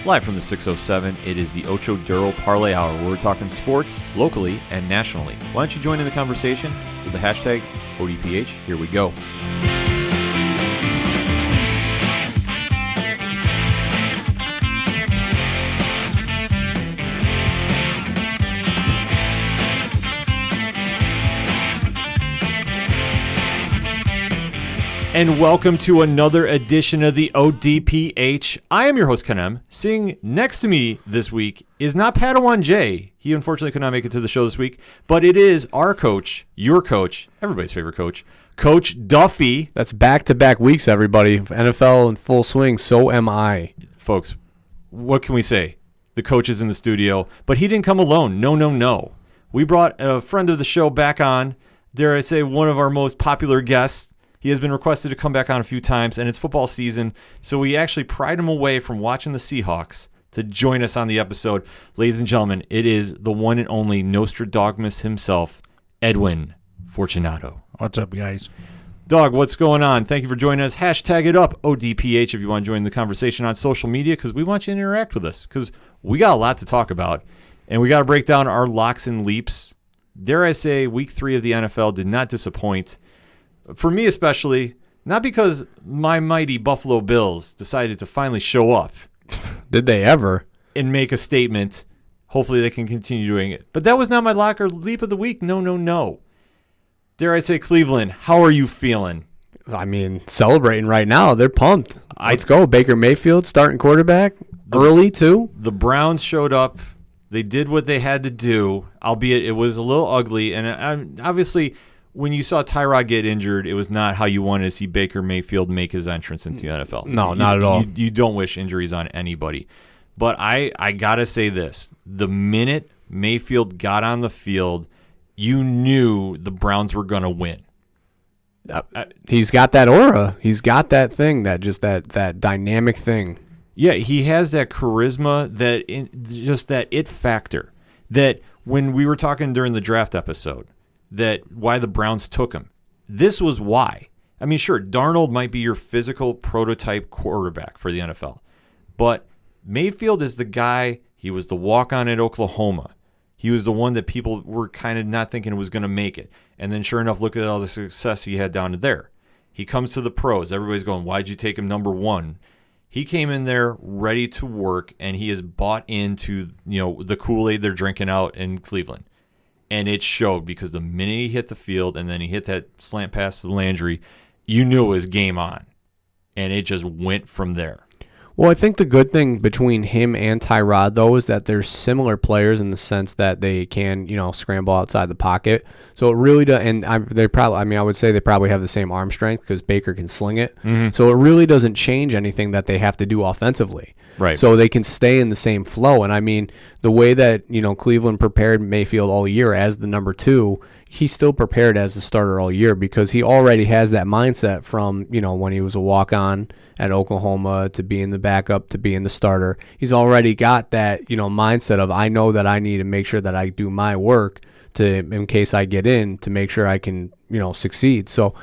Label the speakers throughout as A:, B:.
A: Live from the 607, it is the Ocho Duro Parlay Hour, where we're talking sports locally and nationally. Why don't you join in the conversation with the hashtag ODPH? Here we go. And welcome to another edition of the ODPH. I am your host, Kanem. Sitting next to me this week is not Padawan Jay. He unfortunately could not make it to the show this week, but it is our coach, your coach, everybody's favorite coach, Coach Duffy.
B: That's back-to-back weeks, everybody. NFL in full swing, so am I.
A: Folks, what can we say? The coach is in the studio, but he didn't come alone. No. We brought a friend of the show back on, dare I say, one of our most popular guests. He has been requested to come back on a few times, and it's football season, so we actually pried him away from watching the Seahawks to join us on the episode. Ladies and gentlemen, it is the one and only NostraDAWGmous himself, Edwin Fortunato.
C: What's up, guys?
A: Dog, what's going on? Thank you for joining us. Hashtag it up, ODPH, if you want to join the conversation on social media, because we want you to interact with us, because we got a lot to talk about, and we got to break down our locks and leaps. Dare I say, week 3 of the NFL did not disappoint. For me especially, not because my mighty Buffalo Bills decided to finally show up.
B: Did they ever?
A: And make a statement. Hopefully they can continue doing it. But that was not my lock or leap of the week. No. Dare I say, Cleveland, how are you feeling?
B: I mean, celebrating right now. They're pumped. Let's go. Baker Mayfield starting quarterback. Early, too.
A: The Browns showed up. They did what they had to do, albeit it was a little ugly. And obviously, when you saw Tyrod get injured, it was not how you wanted to see Baker Mayfield make his entrance into the NFL.
B: No, not at all.
A: You don't wish injuries on anybody. But I got to say this. The minute Mayfield got on the field, you knew the Browns were going to win.
B: He's got that aura. He's got that thing, that dynamic thing.
A: Yeah, he has that charisma, just that it factor. That when we were talking during the draft episode, that why the Browns took him. This was why. I mean, sure, Darnold might be your physical prototype quarterback for the NFL, but Mayfield is the guy. He was the walk-on at Oklahoma. He was the one that people were kind of not thinking was going to make it. And then sure enough, look at all the success he had down to there. He comes to the pros. Everybody's going, why'd you take him number 1? He came in there ready to work, and he is bought into the Kool-Aid they're drinking out in Cleveland. And it showed because the minute he hit the field and then he hit that slant pass to Landry, you knew it was game on. And it just went from there.
B: Well, I think the good thing between him and Tyrod, though, is that they're similar players in the sense that they can, scramble outside the pocket. So it really does, and I would say they probably have the same arm strength because Baker can sling it. Mm-hmm. So it really doesn't change anything that they have to do offensively.
A: Right.
B: So they can stay in the same flow. And I mean, the way that, Cleveland prepared Mayfield all year as the number 2, he's still prepared as the starter all year because he already has that mindset from, when he was a walk-on at Oklahoma to being the backup to being the starter. He's already got that, mindset of I know that I need to make sure that I do my work in case I get in to make sure I can, succeed. So,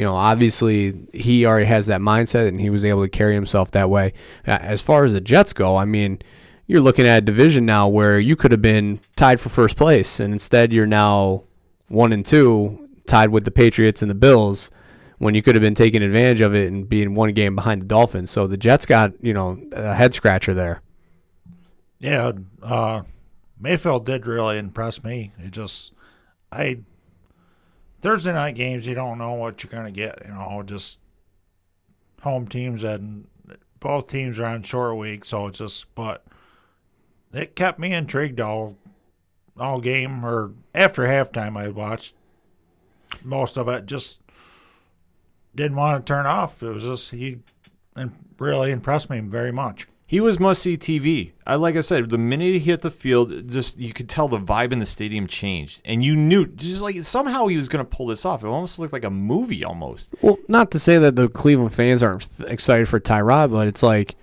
B: obviously he already has that mindset and he was able to carry himself that way. As far as the Jets go, I mean, you're looking at a division now where you could have been tied for first place and instead you're now 1-2 tied with the Patriots and the Bills when you could have been taking advantage of it and being one game behind the Dolphins. So the Jets got, a head scratcher there.
C: Yeah, Mayfield did really impress me. Thursday night games, you don't know what you're going to get, just home teams and both teams are on short week, but it kept me intrigued all game, or after halftime I watched most of it, just didn't want to turn off. It was just, he really impressed me very much.
A: He was must-see TV. Like I said, the minute he hit the field, just you could tell the vibe in the stadium changed. And you knew, just like somehow he was going to pull this off. It almost looked like a movie almost.
B: Well, not to say that the Cleveland fans aren't excited for Tyrod, but it's like,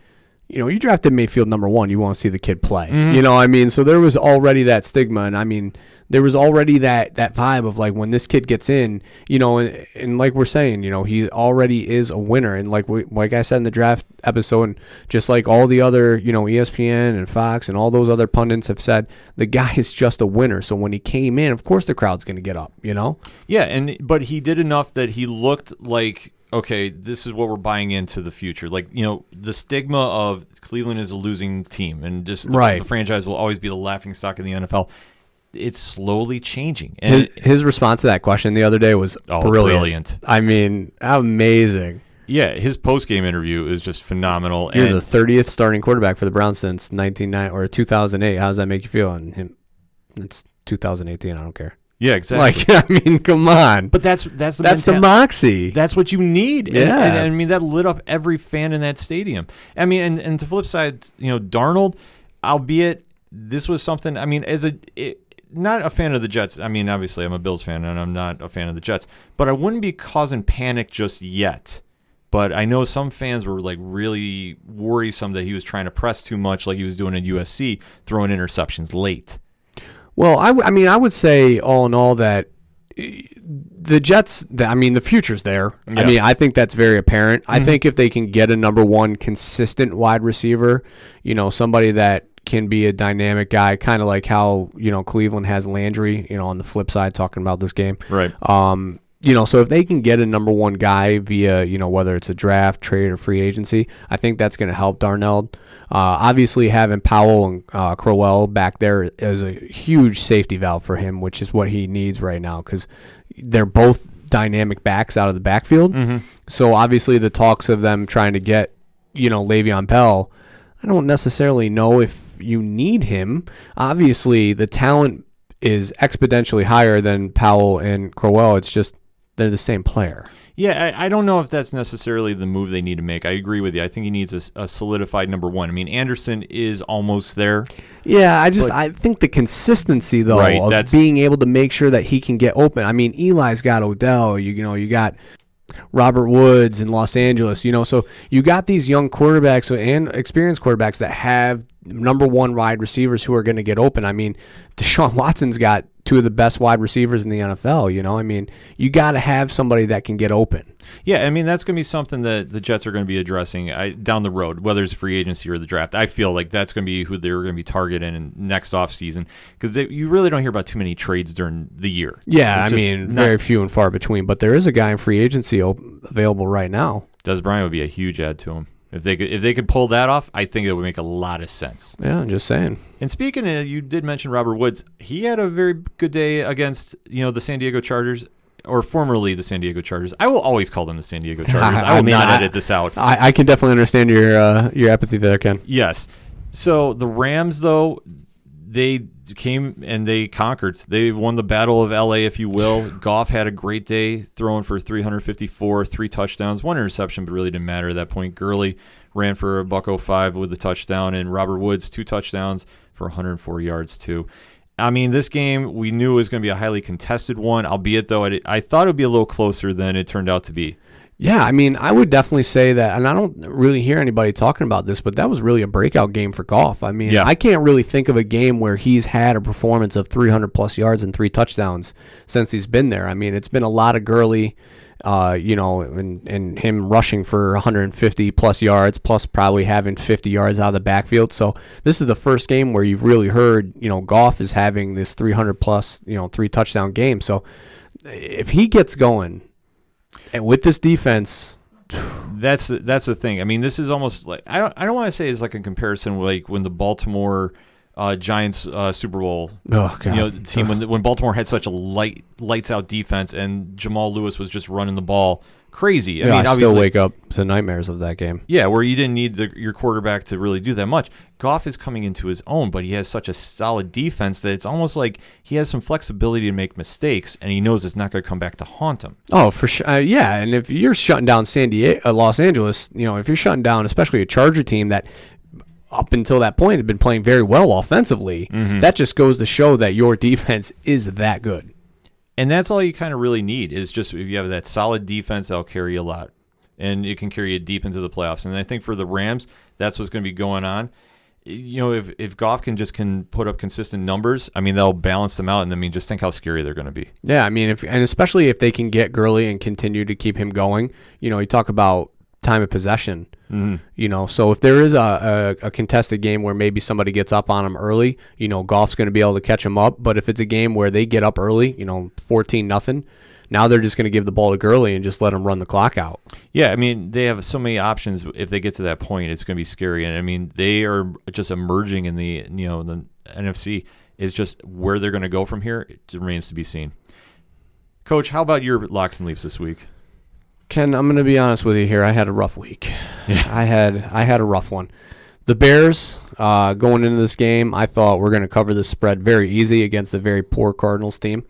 B: you drafted Mayfield number 1. You want to see the kid play. Mm-hmm. So there was already that stigma. And, I mean, there was already that vibe of like when this kid gets in, and like we're saying, he already is a winner. And like I said in the draft episode, and just like all the other, ESPN and Fox and all those other pundits have said, the guy is just a winner. So when he came in, of course the crowd's going to get up,
A: Yeah, but he did enough that he looked like, okay, this is what we're buying into the future. Like, the stigma of Cleveland is a losing team and just the franchise will always be the laughingstock in the NFL. It's slowly changing. And
B: his response to that question the other day was brilliant. I mean, amazing.
A: Yeah, his post-game interview is just phenomenal.
B: You're the 30th starting quarterback for the Browns since 2008. How does that make you feel? And it's 2018. I don't care.
A: Yeah, exactly.
B: Like, I mean, come on.
A: But that's
B: the moxie.
A: That's what you need.
B: Yeah.
A: And I mean, that lit up every fan in that stadium. I mean, and to flip side, Darnold, albeit this was something, I mean, not a fan of the Jets. I mean, obviously, I'm a Bills fan, and I'm not a fan of the Jets. But I wouldn't be causing panic just yet. But I know some fans were like really worrisome that he was trying to press too much, like he was doing at USC, throwing interceptions late.
B: Well, I would say all in all that the Jets, the future's there. Yeah. I mean, I think that's very apparent. Mm-hmm. I think if they can get a number one consistent wide receiver, somebody that can be a dynamic guy, kind of like how, Cleveland has Landry, on the flip side, talking about this game.
A: Right.
B: So if they can get a number one guy via, whether it's a draft, trade, or free agency, I think that's going to help Darnold. Obviously, having Powell and Crowell back there is a huge safety valve for him, which is what he needs right now because they're both dynamic backs out of the backfield. Mm-hmm. So obviously the talks of them trying to get, Le'Veon Bell, I don't necessarily know if you need him. Obviously, the talent is exponentially higher than Powell and Crowell. It's just they're the same player.
A: Yeah, I don't know if that's necessarily the move they need to make. I agree with you. I think he needs a solidified number one. I mean, Anderson is almost there.
B: Yeah, I think the consistency, though, of being able to make sure that he can get open. I mean, Eli's got Odell. You got Robert Woods in Los Angeles. So you got these young quarterbacks and experienced quarterbacks that have number one wide receivers who are going to get open. I mean, Deshaun Watson's got two of the best wide receivers in the NFL, I mean, you got to have somebody that can get open.
A: Yeah, I mean, that's going to be something that the Jets are going to be addressing down the road, whether it's free agency or the draft. I feel like that's going to be who they're going to be targeting in next offseason because you really don't hear about too many trades during the year.
B: Yeah, very few and far between, but there is a guy in free agency available right now.
A: Des Bryant would be a huge add to him. If they could pull that off, I think it would make a lot of sense.
B: Yeah, I'm just saying.
A: And speaking of, you did mention Robert Woods. He had a very good day against, the San Diego Chargers, or formerly the San Diego Chargers. I will always call them the San Diego Chargers. I will not edit this out.
B: I can definitely understand your apathy there, Ken.
A: Yes. So the Rams, though, they came and they conquered. They won the Battle of L.A., if you will. Goff had a great day, throwing for 354, 3 touchdowns, 1 interception, but really didn't matter at that point. Gurley ran for $105 with a touchdown, and Robert Woods 2 touchdowns for 104 yards too. I mean, this game we knew it was going to be a highly contested one, albeit though I thought it would be a little closer than it turned out to be.
B: Yeah, I mean, I would definitely say that, and I don't really hear anybody talking about this, but that was really a breakout game for Goff. I mean, I can't really think of a game where he's had a performance of 300-plus yards and 3 touchdowns since he's been there. I mean, it's been a lot of Gurley, and him rushing for 150-plus yards, plus probably having 50 yards out of the backfield. So this is the first game where you've really heard, Goff is having this 300-plus, 3-touchdown game. So if he gets going, and with this defense,
A: that's the thing. I mean, this is almost like I don't want to say it's like a comparison like when the Baltimore Giants Super Bowl team when Baltimore had such a lights out defense and Jamal Lewis was just running the ball crazy.
B: I still wake up to nightmares of that game.
A: Yeah, where you didn't need your quarterback to really do that much. Goff is coming into his own, but he has such a solid defense that it's almost like he has some flexibility to make mistakes, and he knows it's not going to come back to haunt him.
B: Oh, for sure. Yeah, and if you're shutting down Los Angeles, if you're shutting down especially a Charger team that up until that point had been playing very well offensively, that just goes to show that your defense is that good.
A: And that's all you kind of really need is just if you have that solid defense, that'll carry a lot. And it can carry you deep into the playoffs. And I think for the Rams, that's what's going to be going on. if Goff can put up consistent numbers, I mean, they'll balance them out. And I mean, just think how scary they're going to be.
B: Yeah, I mean, and especially if they can get Gurley and continue to keep him going. You talk about time of possession. Mm-hmm. So if there is a contested game where maybe somebody gets up on him early, Goff's going to be able to catch him up. But if it's a game where they get up early, 14-0, now they're just going to give the ball to Gurley and just let him run the clock out.
A: Yeah, I mean, they have so many options. If they get to that point, it's going to be scary. And I mean, they are just emerging in the the NFC. Is just where they're going to go from here. It remains to be seen. Coach, how about your locks and leaps this week?
B: Ken, I'm going to be honest with you here. I had a rough week.
A: Yeah.
B: I had a rough one. The Bears, going into this game, I thought we're going to cover the spread very easy against a very poor Cardinals team.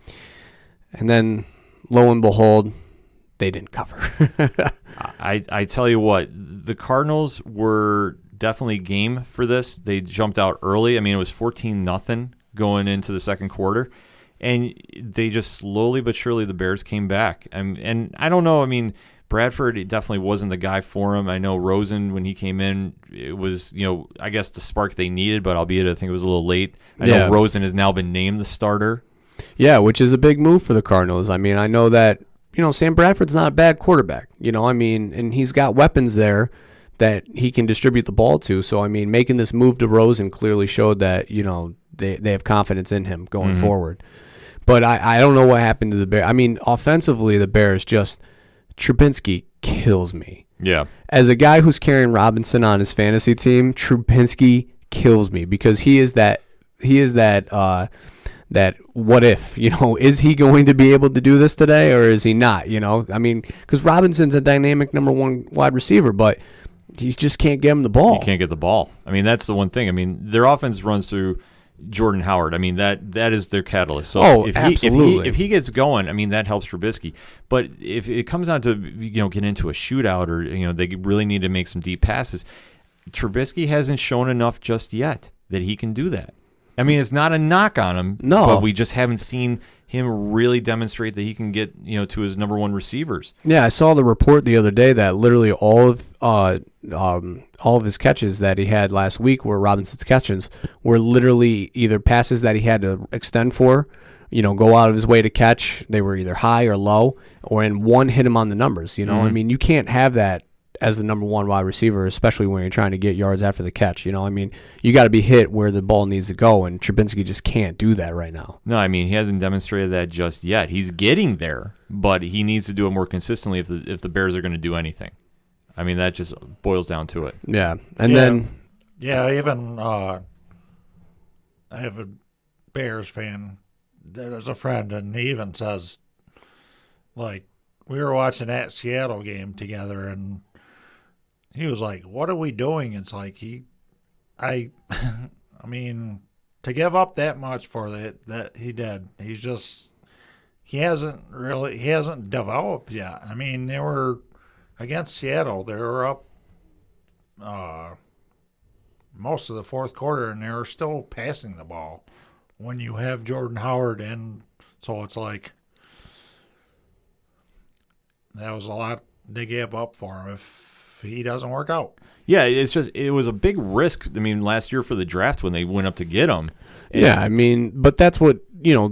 B: And then, lo and behold, they didn't cover.
A: I tell you what, the Cardinals were definitely game for this. They jumped out early. I mean, it was 14-0 going into the second quarter. And they just slowly but surely, the Bears came back. And I don't know. I mean, Bradford definitely wasn't the guy for him. I know Rosen, when he came in, it was, I guess the spark they needed, but albeit I think it was a little late. I know Rosen has now been named the starter.
B: Yeah, which is a big move for the Cardinals. I mean, I know that, Sam Bradford's not a bad quarterback. I mean, and he's got weapons there that he can distribute the ball to. So, I mean, making this move to Rosen clearly showed that, they have confidence in him going forward. But I don't know what happened to the Bears. I mean, offensively, the Bears Trubinsky kills me.
A: Yeah.
B: As a guy who's carrying Robinson on his fantasy team, Trubinsky kills me because he is that what if, is he going to be able to do this today or is he not, I mean, because Robinson's a dynamic number one wide receiver, but you just can't get him the ball.
A: You can't get the ball. I mean, that's the one thing. I mean, their offense runs through Jordan Howard. I mean, that is their catalyst. So
B: absolutely.
A: If he gets going, I mean, that helps Trubisky. But if it comes down to get into a shootout or they really need to make some deep passes, Trubisky hasn't shown enough just yet that he can do that. I mean, it's not a knock on him, but we just haven't seen him really demonstrate that he can get to his number one receivers.
B: Yeah, I saw the report the other day that literally all of his catches that he had last week were Robinson's catches were literally either passes that he had to extend for, go out of his way to catch. They were either high or low, and one hit him on the numbers. I mean, you can't have that as the number one wide receiver, especially when you're trying to get yards after the catch. I mean, you got to be hit where the ball needs to go, and Trubinsky just can't do that right now.
A: No, I mean, he hasn't demonstrated that just yet. He's getting there, but he needs to do it more consistently if the Bears are going to do anything. I mean, that just boils down to it.
B: Yeah, then...
C: Yeah, even I have a Bears fan that is a friend, and he even says, like, we were watching that Seattle game together, and he was like, what are we doing? It's like I mean, to give up that much for that he did, he hasn't developed yet. I mean, they were against Seattle, they were up most of the fourth quarter, and they were still passing the ball when you have Jordan Howard, and so it's like that was a lot they gave up for him if he doesn't work out.
A: Yeah, it was a big risk. I mean, last year for the draft when they went up to get him.
B: Yeah, I mean, but that's what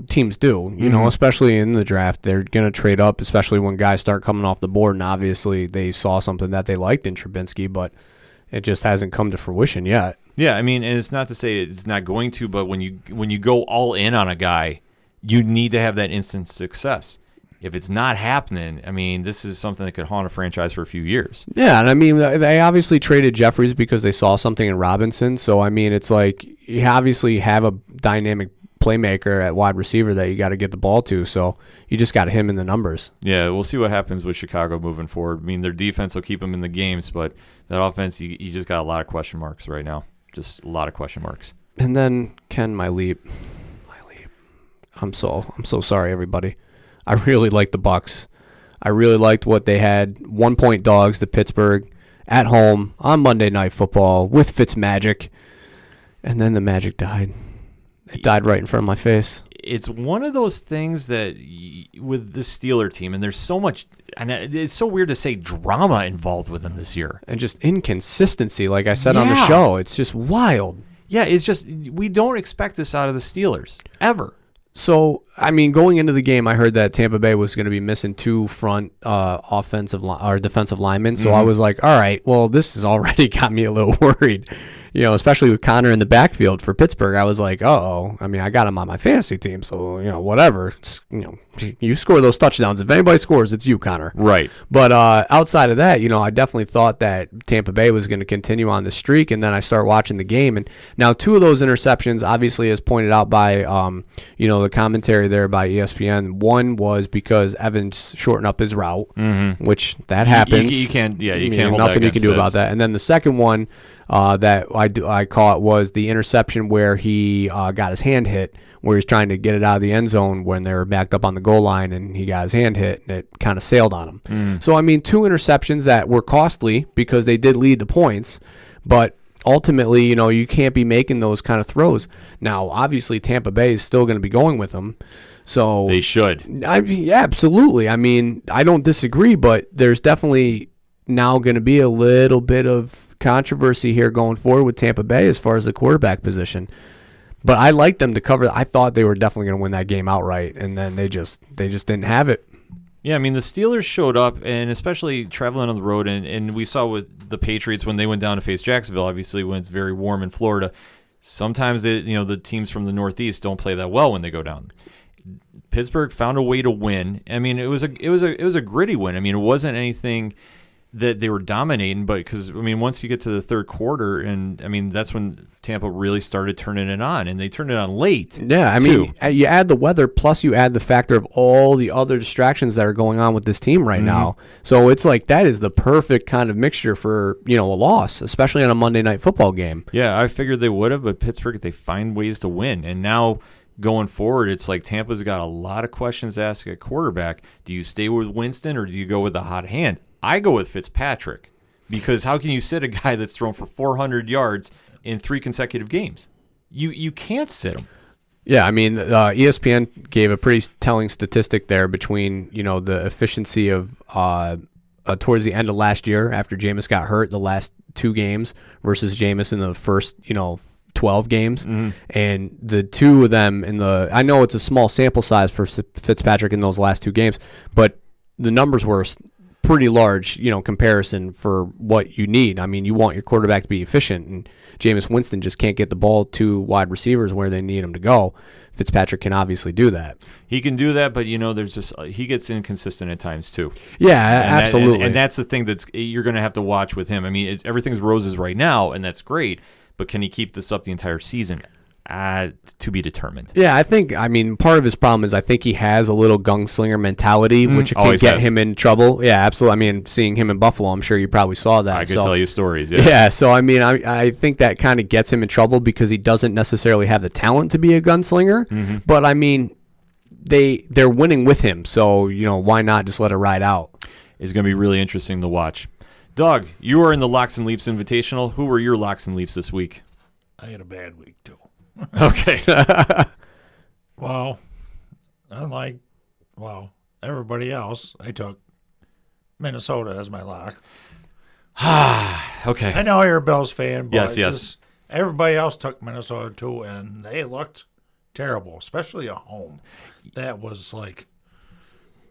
B: teams do. Especially in the draft, they're going to trade up, especially when guys start coming off the board. And obviously, they saw something that they liked in Trubinsky, but it just hasn't come to fruition yet.
A: Yeah, I mean, and it's not to say it's not going to, but when you go all in on a guy, you need to have that instant success. If it's not happening, I mean, this is something that could haunt a franchise for a few years.
B: Yeah, and I mean, they obviously traded Jeffries because they saw something in Robinson. So, I mean, it's like you obviously have a dynamic playmaker at wide receiver that you got to get the ball to. So, you just got him in the numbers.
A: Yeah, we'll see what happens with Chicago moving forward. I mean, their defense will keep them in the games, but that offense, you just got a lot of question marks right now. Just a lot of question marks.
B: And then, Ken, my leap. I'm so sorry, everybody. I really liked the Bucs. I really liked what they had. 1-point dogs to Pittsburgh at home on Monday Night Football with Fitzmagic. And then the magic died. It died right in front of my face.
A: It's one of those things that with the Steeler team, and there's so much, and it's so weird to say drama involved with them this year.
B: And just inconsistency, like I said on the show. It's just wild.
A: Yeah, it's just we don't expect this out of the Steelers ever.
B: So, I mean, going into the game, I heard that Tampa Bay was going to be missing 2 front defensive linemen. So I was like, all right, well, this has already got me a little worried, especially with Connor in the backfield for Pittsburgh. I was like, uh-oh. I mean, I got him on my fantasy team, so, whatever. You score those touchdowns. If anybody scores, it's you, Connor.
A: Right.
B: But outside of that, I definitely thought that Tampa Bay was going to continue on the streak, and then I start watching the game. And now 2 of those interceptions, obviously, as pointed out by, the commentary there by ESPN, one was because Evans shortened up his route, which that happens.
A: You can't hold
B: nothing
A: that
B: you can do about that. And then the second one that I caught was the interception where he got his hand hit, where he's trying to get it out of the end zone when they were backed up on the goal line, and he got his hand hit, and it kind of sailed on him. So, I mean, 2 interceptions that were costly because they did lead to points, but ultimately, you can't be making those kind of throws. Now, obviously, Tampa Bay is still going to be going with them. So
A: they should.
B: Yeah, absolutely. I mean, I don't disagree, but there's definitely now going to be a little bit of controversy here going forward with Tampa Bay as far as the quarterback position. But I like them to cover. I thought they were definitely going to win that game outright, and then they just didn't have it.
A: Yeah, I mean, the Steelers showed up, and especially traveling on the road, and we saw with the Patriots when they went down to face Jacksonville, obviously when it's very warm in Florida, sometimes the teams from the Northeast don't play that well when they go down. Pittsburgh found a way to win. I mean, it was a gritty win. I mean, it wasn't anything that they were dominating, but because, I mean, once you get to the third quarter, and I mean, that's when Tampa really started turning it on, and they turned it on late.
B: Yeah, I mean, you add the weather, plus you add the factor of all the other distractions that are going on with this team right now. So it's like that is the perfect kind of mixture for, a loss, especially on a Monday Night Football game.
A: Yeah, I figured they would have, but Pittsburgh, they find ways to win, and now going forward, it's like Tampa's got a lot of questions to ask at quarterback. Do you stay with Winston, or do you go with the hot hand? I go with Fitzpatrick, because how can you sit a guy that's thrown for 400 yards in 3 consecutive games? You can't sit him.
B: Yeah, I mean, ESPN gave a pretty telling statistic there between, the efficiency of towards the end of last year after Jameis got hurt, the last 2 games, versus Jameis in the first, 12 games. And the 2 of them I know it's a small sample size for Fitzpatrick in those last 2 games, but the numbers were pretty large, comparison for what you need. I mean, you want your quarterback to be efficient, and Jameis Winston just can't get the ball to wide receivers where they need him to go. Fitzpatrick can obviously do that.
A: He can do that, but there's just he gets inconsistent at times too.
B: Yeah, absolutely.
A: And that's the thing you're going to have to watch with him. I mean, everything's roses right now, and that's great, but can he keep this up the entire season? To be determined.
B: Yeah, I mean, part of his problem is I think he has a little gunslinger mentality, which can get him in trouble. Yeah, absolutely. I mean, seeing him in Buffalo, I'm sure you probably saw that.
A: I could tell you stories, yeah.
B: Yeah, so I mean, I think that kind of gets him in trouble because he doesn't necessarily have the talent to be a gunslinger, but I mean, they're winning with him, so, why not just let it ride out?
A: It's going to be really interesting to watch. Doug, you are in the Locks and Leaps Invitational. Who were your Locks and Leaps this week?
C: I had a bad week, too.
A: Okay.
C: Well, unlike everybody else, I took Minnesota as my lock.
A: Okay.
C: I know you're a Bills fan, but
A: yes.
C: Everybody else took Minnesota too, and they looked terrible, especially at home. That was like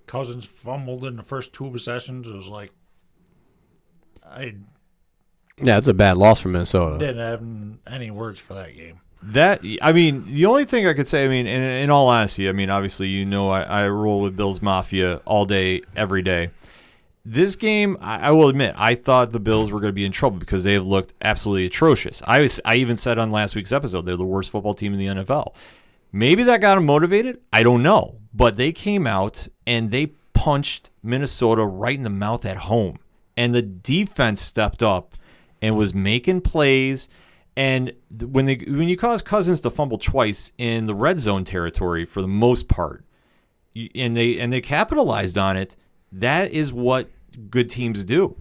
C: Cousins fumbled in the first 2 possessions. It was like
B: yeah, it's a bad loss for Minnesota.
C: Didn't have any words for that game.
A: I mean, the only thing I could say, I mean, in all honesty, I mean, obviously, I roll with Bills Mafia all day, every day. This game, I will admit, I thought the Bills were going to be in trouble because they have looked absolutely atrocious. I even said on last week's episode they're the worst football team in the NFL. Maybe that got them motivated. I don't know. But they came out and they punched Minnesota right in the mouth at home. And the defense stepped up and was making plays. And when you cause Cousins to fumble twice in the red zone territory for the most part, and they capitalized on it, that is what good teams do.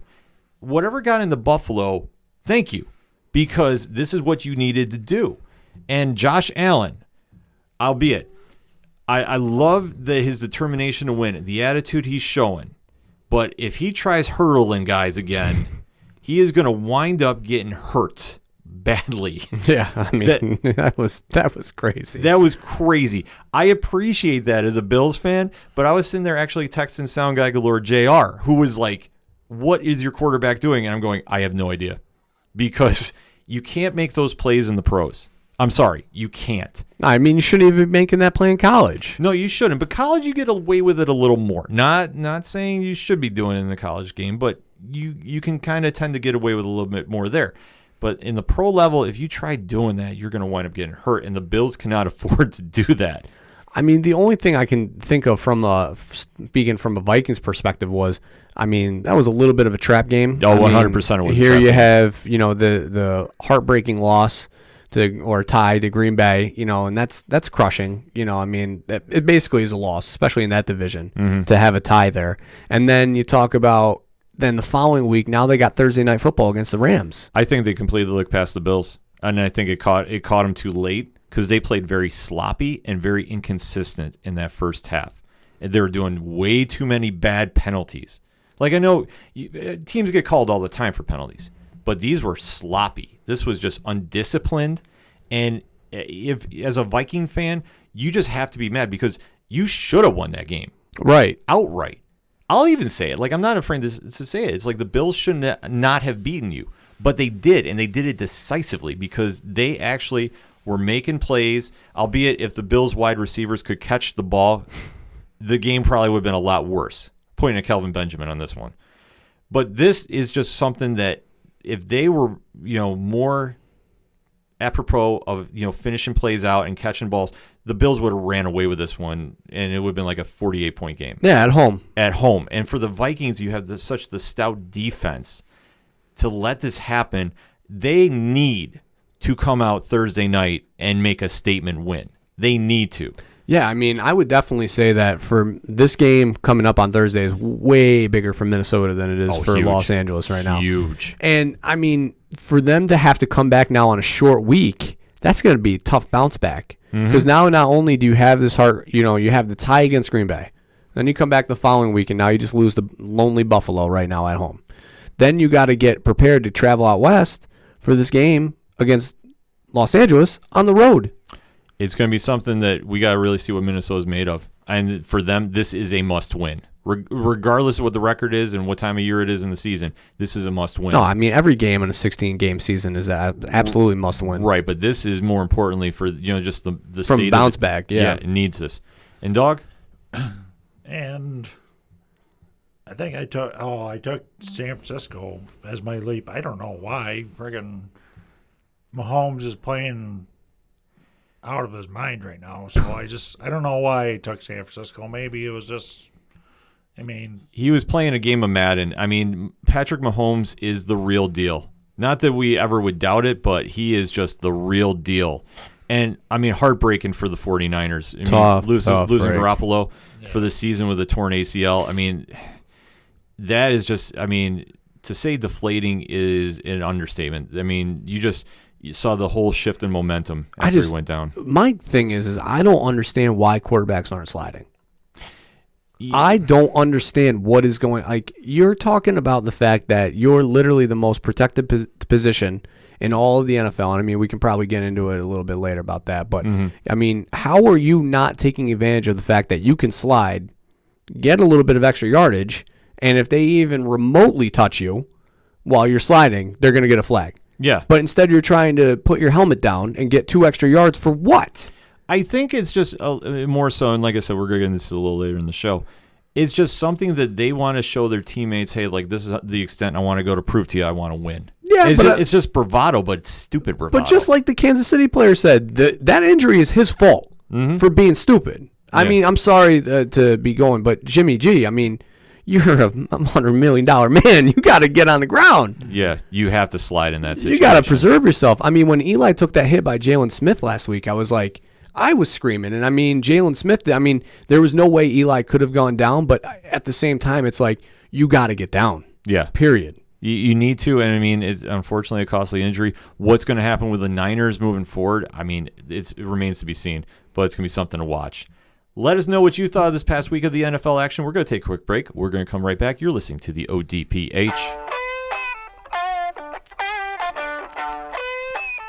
A: Whatever got into Buffalo, thank you, because this is what you needed to do. And Josh Allen, albeit, I love his determination to win, the attitude he's showing. But if he tries hurdling guys again, he is going to wind up getting hurt badly.
B: Yeah, I mean, that was crazy.
A: That was crazy. I appreciate that as a Bills fan, but I was sitting there actually texting Sound Guy Galore JR, who was like, what is your quarterback doing? And I'm going, I have no idea. Because you can't make those plays in the pros. I'm sorry, you can't.
B: I mean, you shouldn't even be making that play in college.
A: No, you shouldn't. But college, you get away with it a little more. Not saying you should be doing it in the college game, but you can kind of tend to get away with a little bit more there. But in the pro level, if you try doing that, you're going to wind up getting hurt, and the Bills cannot afford to do that.
B: I mean, the only thing I can think of speaking from a Vikings perspective was, I mean, that was a little bit of a trap game.
A: Oh, 100% it was.
B: Here you have, the heartbreaking loss or tie to Green Bay, and that's crushing. I mean, it basically is a loss, especially in that division, to have a tie there. And then you talk about then the following week, now they got Thursday Night Football against the Rams.
A: I think they completely looked past the Bills, and I think it caught them too late because they played very sloppy and very inconsistent in that first half. And they were doing way too many bad penalties. Like, I know teams get called all the time for penalties, but these were sloppy. This was just undisciplined. And if, as a Viking fan, you just have to be mad because you should have won that game.
B: Right.
A: Outright. I'll even say it. Like, I'm not afraid to say it. It's like the Bills should not have beaten you. But they did, and they did it decisively because they actually were making plays, albeit if the Bills wide receivers could catch the ball, the game probably would have been a lot worse. Pointing at Kelvin Benjamin on this one. But this is just something that if they were, more apropos of, finishing plays out and catching balls, the Bills would have ran away with this one, and it would have been like a 48-point game.
B: Yeah, at home.
A: At home. And for the Vikings, you have such the stout defense to let this happen. They need to come out Thursday night and make a statement win. They need to.
B: Yeah, I mean, I would definitely say that for this game coming up on Thursday is way bigger for Minnesota than it is for
A: huge.
B: Los Angeles right now.
A: Huge.
B: And, I mean, for them to have to come back now on a short week, that's going to be a tough bounce back. Because now not only do you have this you have the tie against Green Bay. Then you come back the following week, and now you just lose the lonely Buffalo right now at home. Then you got to get prepared to travel out west for this game against Los Angeles on the road.
A: It's going to be something that we got to really see what Minnesota's made of. And for them, this is a must-win. Regardless of what the record is and what time of year it is in the season, this is a must-win.
B: No, I mean, every game in a 16-game season is absolutely must-win.
A: Right, but this is more importantly for just the
B: from
A: state
B: bounce
A: of
B: back.
A: Yeah, it needs this. And Dog?
C: And I think I took San Francisco as my leap. I don't know why. Friggin' Mahomes is playing out of his mind right now. So I don't know why I took San Francisco. Maybe it was just,
A: he was playing a game of Madden. I mean, Patrick Mahomes is the real deal. Not that we ever would doubt it, but he is just the real deal. And, heartbreaking for the 49ers. Losing Garoppolo for the season with a torn ACL. That is just, to say deflating is an understatement. You saw the whole shift in momentum after he went down.
B: My thing is I don't understand why quarterbacks aren't sliding. I don't understand what is going. Like, you're talking about the fact that you're literally the most protected position in all of the NFL. And we can probably get into it a little bit later about that. But how are you not taking advantage of the fact that you can slide, get a little bit of extra yardage, and if they even remotely touch you while you're sliding, they're going to get a flag?
A: Yeah.
B: But instead you're trying to put your helmet down and get 2 extra yards for what?
A: I think it's just more so, and like I said, we're going to get into this a little later in the show. It's just something that they want to show their teammates, hey, like, this is the extent I want to go to prove to you I want to win.
B: Yeah,
A: it's just bravado, but it's stupid bravado.
B: But just like the Kansas City player said, that injury is his fault for being stupid. Yeah. I'm sorry to be going, but Jimmy G, you're a $100 million man. You got to get on the ground.
A: Yeah, you have to slide in that situation.
B: You got to preserve yourself. When Eli took that hit by Jalen Smith last week, I was screaming. And Jalen Smith, there was no way Eli could have gone down. But at the same time, it's like, you got to get down.
A: Yeah.
B: Period.
A: You need to. And it's unfortunately a costly injury. What's going to happen with the Niners moving forward? It remains to be seen. But it's going to be something to watch. Let us know what you thought of this past week of the NFL action. We're going to take a quick break. We're going to come right back. You're listening to the ODPH.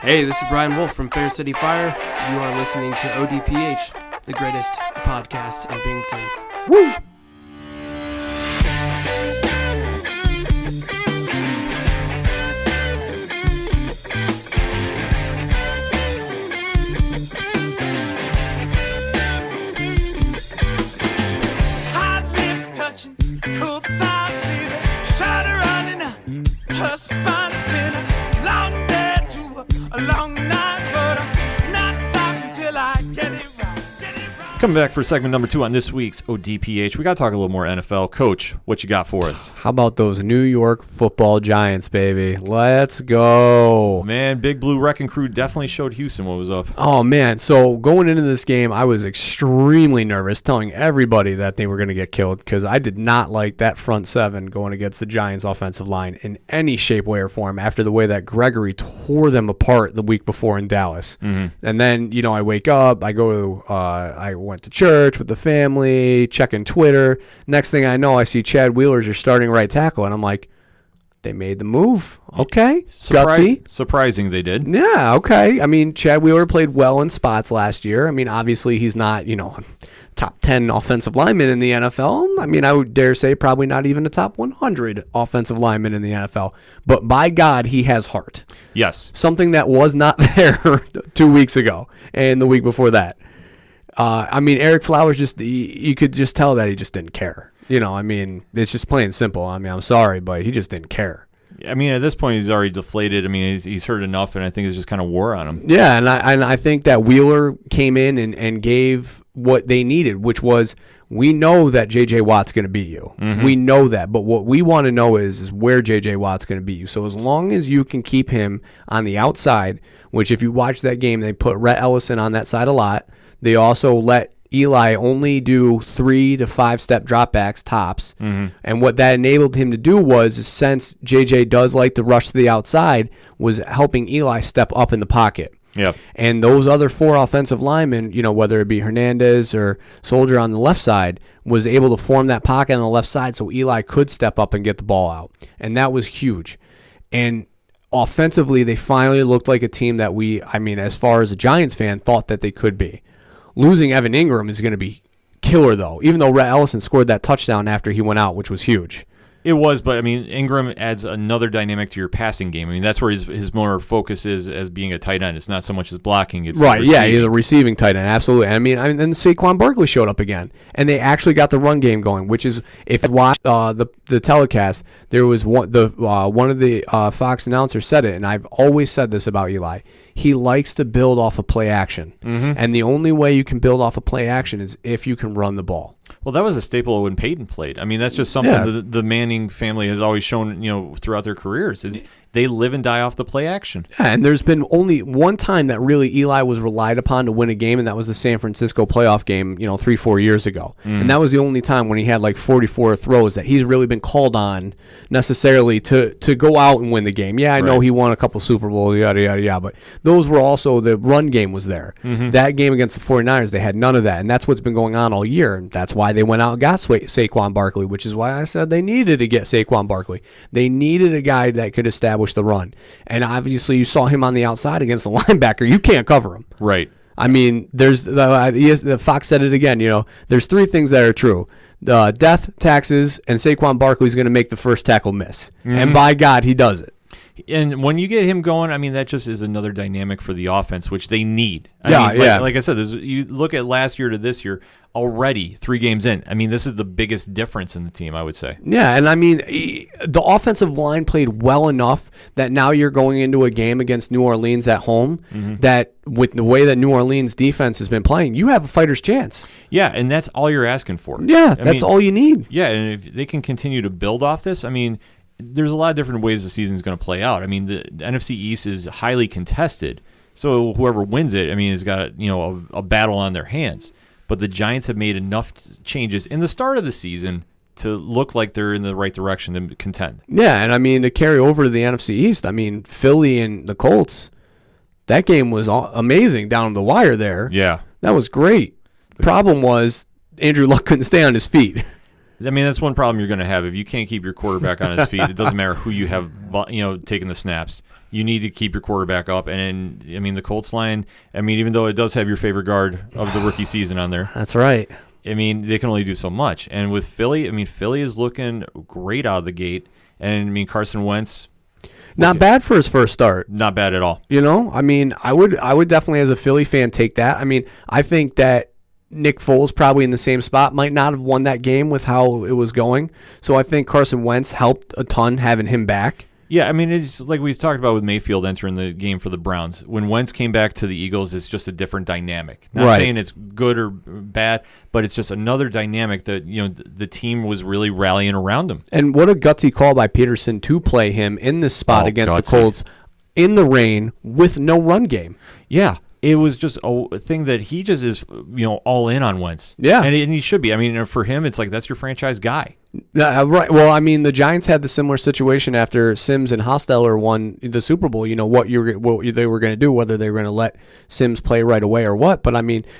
D: Hey, this is Brian Wolf from Fair City Fire. You are listening to ODPH, the greatest podcast in Binghamton.
B: Woo!
E: Hot lips touching, cool thighs feeling, shudder running up, her spine spinning. Long day to a long night, but I'm not stopping till I get it right. Get it right.
A: Coming back for segment number 2 on this week's ODPH. We got to talk a little more NFL. Coach, what you got for us?
B: How about those New York Football Giants, baby? Let's go.
A: Man, Big Blue Wrecking Crew definitely showed Houston what was up.
B: Oh, man. So going into this game, I was extremely nervous, telling everybody that they were going to get killed because I did not like that front seven going against the Giants' offensive line in any shape, way, or form after the way that Gregory tore them apart the week before in Dallas.
A: Mm-hmm.
B: And then, I wake up, I went to church with the family, checking Twitter. Next thing I know, I see Chad Wheeler's your starting right tackle, and I'm like, they made the move. Okay. Gutsy.
A: Surprising they did.
B: Yeah, okay. I mean, Chad Wheeler played well in spots last year. I mean, obviously he's not, top 10 offensive lineman in the NFL. I mean, I would dare say probably not even a top 100 offensive lineman in the NFL. But by God, he has heart.
A: Yes.
B: Something that was not there 2 weeks ago and the week before that. I mean, Eric Flowers you could just tell that he just didn't care. I mean, it's just plain and simple. I mean, I'm sorry, but he just didn't care.
A: I mean, at this point, he's already deflated. I mean, he's hurt enough, and I think it's just kind of wore on him.
B: Yeah, and I think that Wheeler came in and gave what they needed, which was, we know that J.J. Watt's going to beat you. Mm-hmm. We know that. But what we want to know is where J.J. Watt's going to beat you. So as long as you can keep him on the outside, which if you watch that game, they put Rhett Ellison on that side a lot. They also let Eli only do 3 to 5 step dropbacks tops. Mm-hmm. And what that enabled him to do was, since JJ does like to rush to the outside, was helping Eli step up in the pocket.
A: Yep.
B: And those other 4 offensive linemen, whether it be Hernandez or Soldier on the left side, was able to form that pocket on the left side so Eli could step up and get the ball out. And that was huge. And offensively, they finally looked like a team that as far as a Giants fan, thought that they could be. Losing Evan Ingram is going to be killer, though, even though Rhett Ellison scored that touchdown after he went out, which was huge.
A: It was, but I mean, Ingram adds another dynamic to your passing game. I mean, that's where his more focus is as being a tight end. It's not so much his blocking. It's
B: right. Yeah, he's a receiving tight end. Absolutely. I mean, and Saquon Barkley showed up again, and they actually got the run game going. Which is, if you watch the telecast, there was one of the Fox announcers said it, and I've always said this about Eli. He likes to build off of play action, and the only way you can build off of play action is if you can run the ball.
A: Well, that was a staple when Peyton played. I mean, that's just something the Manning family has always shown, throughout their careers, is they live and die off the play action.
B: Yeah, and there's been only one time that really Eli was relied upon to win a game, and that was the San Francisco playoff game, 3-4 years ago. And that was the only time when he had like 44 throws that he's really been called on necessarily to go out and win the game. Yeah, I know he won a couple Super Bowls, yada, yada, yada, but those were also, the run game was there. That game against the 49ers, they had none of that, and that's what's been going on all year, and that's why they went out and got Saquon Barkley, which is why I said they needed to get Saquon Barkley. They needed a guy that could establish the run. And obviously you saw him on the outside against the linebacker. You can't cover him.
A: Right.
B: I mean, there's the Fox said it again, there's 3 things that are true. Death, taxes, and Saquon Barkley's going to make the first tackle miss. And by God, he does it.
A: And when you get him going, I mean, that just is another dynamic for the offense, which they need. Like I said, you look at last year to this year, already 3 games in. I mean, this is the biggest difference in the team, I would say.
B: Yeah, and I mean, the offensive line played well enough that now you're going into a game against New Orleans at home that with the way that New Orleans defense has been playing, you have a fighter's chance.
A: Yeah, and that's all you're asking for.
B: Yeah, that's all you need.
A: Yeah, and if they can continue to build off this, I mean, there's a lot of different ways the season's going to play out. I mean, the NFC East is highly contested, so whoever wins it, I mean, has got a battle on their hands. But the Giants have made enough changes in the start of the season to look like they're in the right direction to contend.
B: Yeah, and I mean, to carry over to the NFC East, I mean, Philly and the Colts, that game was amazing down the wire there.
A: Yeah.
B: That was great. Problem was, Andrew Luck couldn't stay on his feet.
A: I mean, that's one problem you're going to have. If you can't keep your quarterback on his feet, it doesn't matter who you have, taking the snaps. You need to keep your quarterback up. And, the Colts line, even though it does have your favorite guard of the rookie season on there.
B: That's right.
A: They can only do so much. And with Philly, Philly is looking great out of the gate. And, Carson Wentz.
B: Not bad for his first start.
A: Not bad at all.
B: I would definitely, as a Philly fan, take that. I think that Nick Foles probably in the same spot might not have won that game with how it was going. So I think Carson Wentz helped a ton having him back.
A: Yeah, it's like we talked about with Mayfield entering the game for the Browns. When Wentz came back to the Eagles, it's just a different dynamic. Not saying it's good or bad, but it's just another dynamic that the team was really rallying around him.
B: And what a gutsy call by Peterson to play him in this spot against the Colts in the rain with no run game.
A: Yeah. It was just a thing that he just is, all in on Wentz.
B: Yeah.
A: And he should be. For him, it's like that's your franchise guy.
B: Right. Well, the Giants had the similar situation after Sims and Hostetler won the Super Bowl. What they were going to do, whether they were going to let Sims play right away or what. But,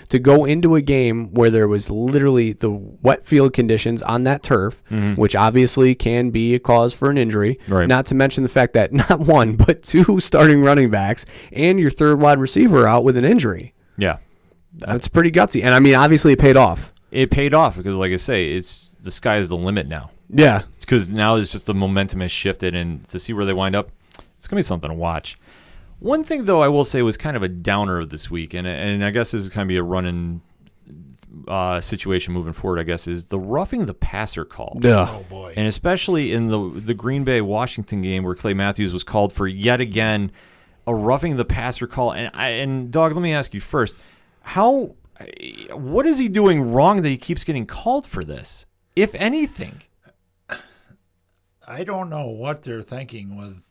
B: to go into a game where there was literally the wet field conditions on that turf, which obviously can be a cause for an injury,
A: right.
B: Not to mention the fact that not one, but two starting running backs and your third wide receiver out with an injury.
A: Yeah.
B: That's pretty gutsy. And, obviously it paid off.
A: It paid off because, like I say, the sky is the limit now.
B: Yeah.
A: Because now it's just the momentum has shifted, and to see where they wind up, it's going to be something to watch. One thing, though, I will say was kind of a downer of this week, and I guess this is kind of be a running situation moving forward, I guess, is the roughing the passer call.
B: Yeah.
C: Oh, boy.
A: And especially in the Green Bay-Washington game where Clay Matthews was called for, yet again, a roughing the passer call. And Dog, let me ask you first, what is he doing wrong that he keeps getting called for this, if anything?
C: I don't know what they're thinking with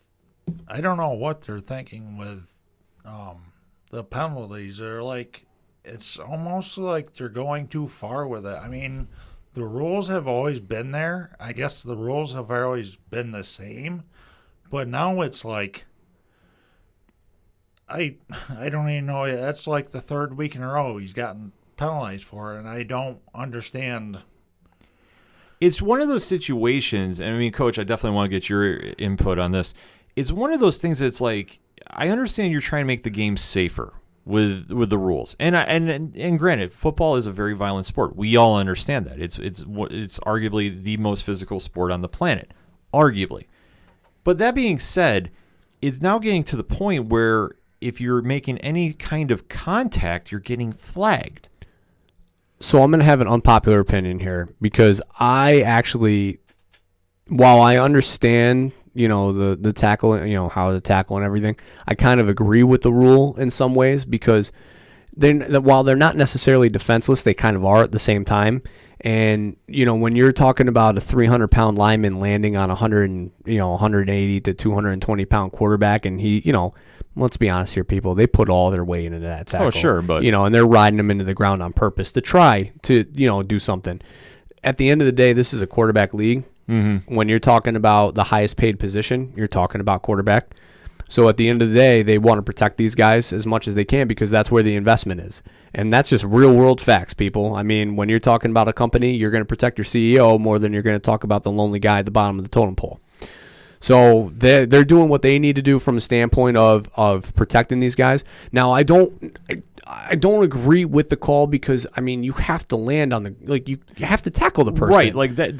C: the penalties. They're like, it's almost like they're going too far with it. The rules have always been there. I guess the rules have always been the same, but now it's like, I don't even know. That's like the third week in a row he's gotten penalized for it, and I don't understand.
A: It's one of those situations, and Coach, I definitely want to get your input on this. It's one of those things that's like, I understand you're trying to make the game safer with the rules, and granted, football is a very violent sport. We all understand that. It's arguably the most physical sport on the planet, arguably. But that being said, it's now getting to the point where if you're making any kind of contact, you're getting flagged.
B: So I'm going to have an unpopular opinion here because I actually, while I understand, the tackle, how to tackle and everything, I kind of agree with the rule in some ways because while they're not necessarily defenseless, they kind of are at the same time. And, when you're talking about a 300-pound lineman landing on 180 to 220-pound quarterback and he, let's be honest here, people, they put all their weight into that tackle.
A: Oh, sure, but
B: and they're riding them into the ground on purpose to try to, do something. At the end of the day, this is a quarterback league. Mm-hmm. When you're talking about the highest paid position, you're talking about quarterback. So at the end of the day, they want to protect these guys as much as they can because that's where the investment is. And that's just real world facts, people. When you're talking about a company, you're going to protect your CEO more than you're going to talk about the lonely guy at the bottom of the totem pole. So they're doing what they need to do from a standpoint of protecting these guys. Now, I don't agree with the call because you have to land on you have to tackle the person.
A: Right, like that.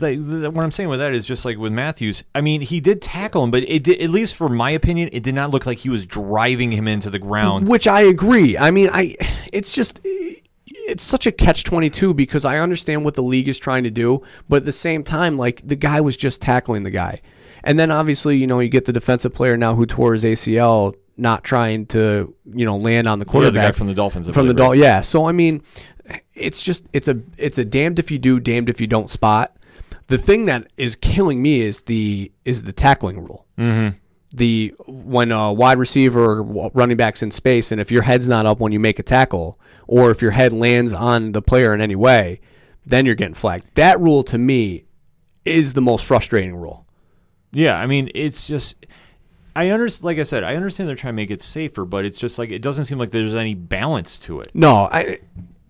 A: What I'm saying with that is just like with Matthews. He did tackle him, but it did, at least for my opinion, it did not look like he was driving him into the ground.
B: Which I agree. It's just. It's such a catch-22 because I understand what the league is trying to do, but at the same time, the guy was just tackling the guy. And then obviously, you get the defensive player now who tore his ACL, not trying to, land on the quarterback.
A: Yeah, the guy from the Dolphins.
B: Yeah. So it's a damned if you do, damned if you don't spot. The thing that is killing me is the tackling rule. Mm-hmm. When a wide receiver or running back's in space, and if your head's not up when you make a tackle, or if your head lands on the player in any way, then you're getting flagged. That rule to me is the most frustrating rule.
A: Yeah, it's just, like I said, I understand they're trying to make it safer, but it's just like, it doesn't seem like there's any balance to it.
B: No,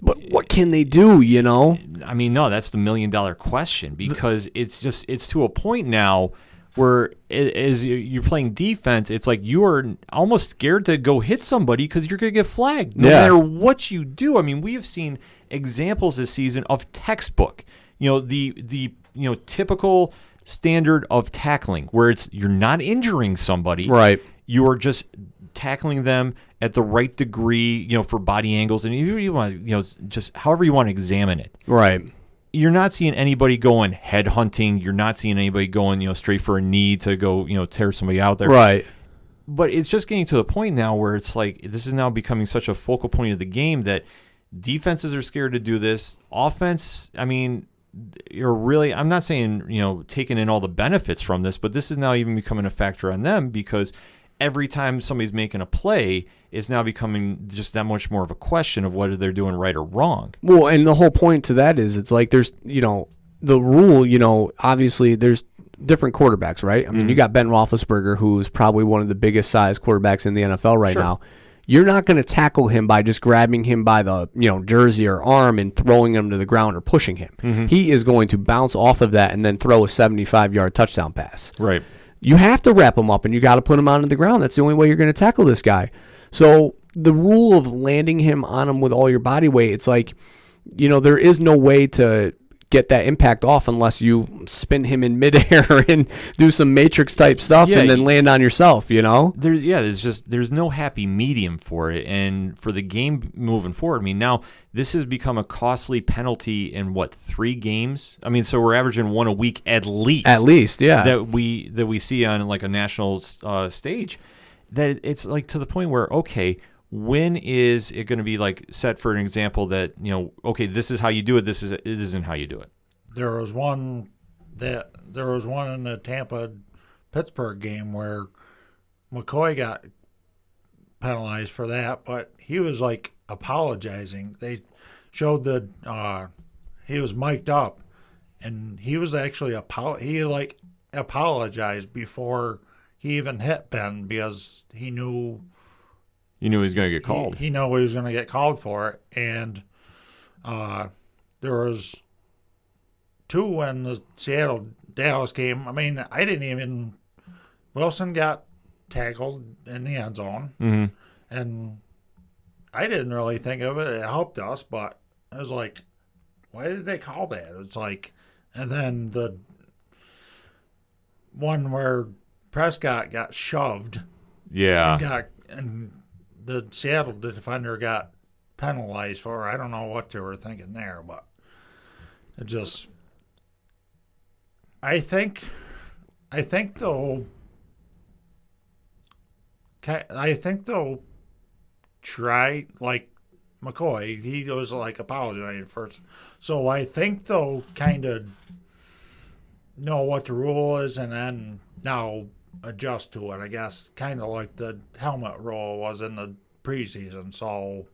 B: But what can they do, you know?
A: I mean, no, that's the $1 million question, because it's to a point now where as you're playing defense, it's like you are almost scared to go hit somebody because you're going to get flagged no matter what you do. I mean, we have seen examples this season of textbook, the typical standard of tackling where you're not injuring somebody.
B: Right.
A: You are just tackling them at the right degree, for body angles, and you want, just however you want to examine it.
B: Right.
A: You're not seeing anybody going head hunting. You're not seeing anybody going, straight for a knee to go, tear somebody out there.
B: Right.
A: But it's just getting to the point now where it's like this is now becoming such a focal point of the game that defenses are scared to do this. Offense, I mean, I'm not saying, taking in all the benefits from this, but this is now even becoming a factor on them because every time somebody's making a play, it's now becoming just that much more of a question of whether they're doing right or wrong.
B: Well, and the whole point to that is it's like there's, the rule, obviously there's different quarterbacks, right? I mean, you got Ben Roethlisberger, who's probably one of the biggest size quarterbacks in the NFL right now. You're not going to tackle him by just grabbing him by the, jersey or arm and throwing him to the ground or pushing him. He is going to bounce off of that and then throw a 75-yard touchdown pass.
A: Right.
B: You have to wrap him up, and you got to put him onto the ground. That's the only way you're going to tackle this guy. So the rule of landing him on him with all your body weight, it's like, there is no way to get that impact off unless you spin him in midair and do some Matrix type stuff and then land on yourself,
A: There's no happy medium for it. And for the game moving forward, I mean, now this has become a costly penalty in 3 games? I mean, so we're averaging 1 a week at least.
B: At least, yeah.
A: That we see on like a national stage. That it's like to the point where, okay, when is it going to be like set for an example that, okay, this is how you do it, it isn't how you do it?
C: There was one in the Tampa-Pittsburgh game where McCoy got penalized for that, but he was like apologizing. They showed that he was mic'd up, and he was actually apologized before he even hit Ben because he knew.
A: You knew he was going to get called.
C: He knew he was going to get called for it, and there was 2 in the Seattle-Dallas game. I mean, Wilson got tackled in the end zone, and I didn't really think of it. It helped us, but it was like, why did they call that? It's like, and then the one where Prescott got shoved.
A: Yeah.
C: And the Seattle defender got penalized for. I don't know what they were thinking there, but it just. I think they'll try, like McCoy. He was like apologizing first, so I think they'll kind of know what the rule is and then now adjust to it, I guess, kind of like the helmet rule was in the preseason. So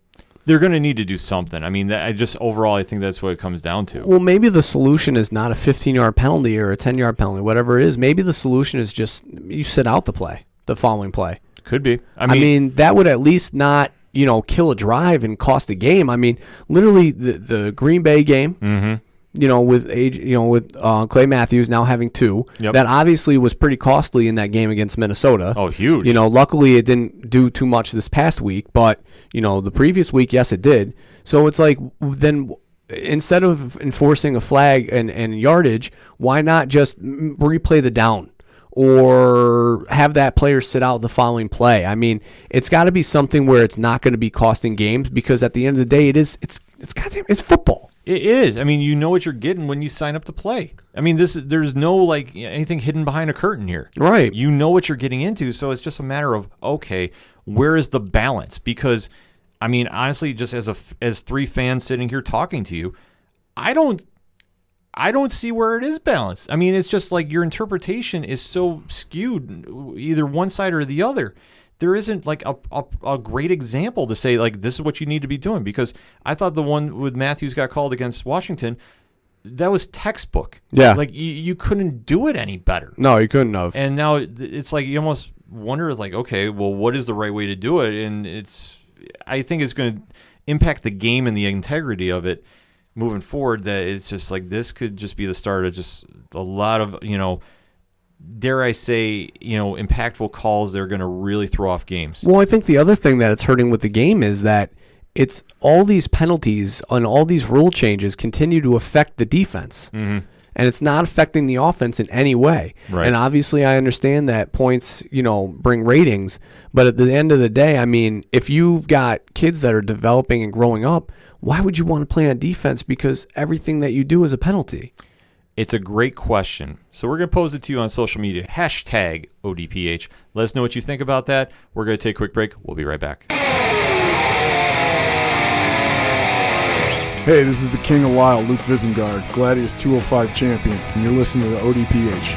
A: they're going to need to do something. I mean, I think that's what it comes down to.
B: Well, maybe the solution is not a 15-yard penalty or a 10-yard penalty, whatever it is. Maybe the solution is just you sit out the following play.
A: Could be.
B: I mean, that would at least not, kill a drive and cost a game. I mean, literally the Green Bay game. With Clay Matthews now having 2.
A: Yep.
B: That obviously was pretty costly in that game against Minnesota.
A: Oh, huge.
B: Luckily it didn't do too much this past week, but, the previous week, yes, it did. So it's like, then instead of enforcing a flag and yardage, why not just replay the down? Or have that player sit out the following play. I mean, it's got to be something where it's not going to be costing games because at the end of the day, it's football.
A: It is. I mean, you know what you're getting when you sign up to play. I mean, there's no anything hidden behind a curtain here.
B: Right.
A: You know what you're getting into, so it's just a matter of, okay, where is the balance? Because, I mean, honestly, just as 3 fans sitting here talking to you, I don't see where it is balanced. I mean, it's just like your interpretation is so skewed either one side or the other. There isn't like a great example to say like this is what you need to be doing, because I thought the one with Matthews got called against Washington, that was textbook.
B: Yeah.
A: Like you couldn't do it any better.
B: No, you couldn't have.
A: And now it's like you almost wonder like, okay, well, what is the right way to do it? And I think it's going to impact the game and the integrity of it moving forward, that it's just like this could just be the start of just a lot of, dare I say, impactful calls that are going to really throw off games.
B: Well, I think the other thing that it's hurting with the game is that it's all these penalties and all these rule changes continue to affect the defense.
A: Mm-hmm.
B: And it's not affecting the offense in any way.
A: Right.
B: And obviously I understand that points, bring ratings. But at the end of the day, I mean, if you've got kids that are developing and growing up, why would you want to play on defense? Because everything that you do is a penalty.
A: It's a great question. So we're going to pose it to you on social media. Hashtag ODPH. Let us know what you think about that. We're going to take a quick break. We'll be right back.
F: Hey, this is the King of Lyle, Luke Visengard, Gladius 205 champion, and you're listening to the ODPH.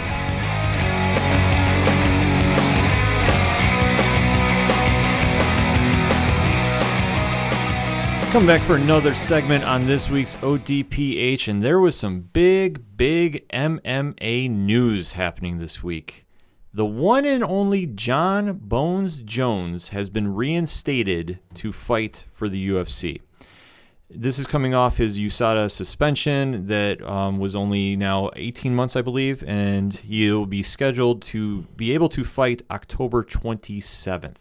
A: Come back for another segment on this week's ODPH, and there was some big MMA news happening this week. The one and only John Bones Jones has been reinstated to fight for the UFC. This is coming off his USADA suspension that was only now 18 months, I believe, and he'll be scheduled to be able to fight October 27th.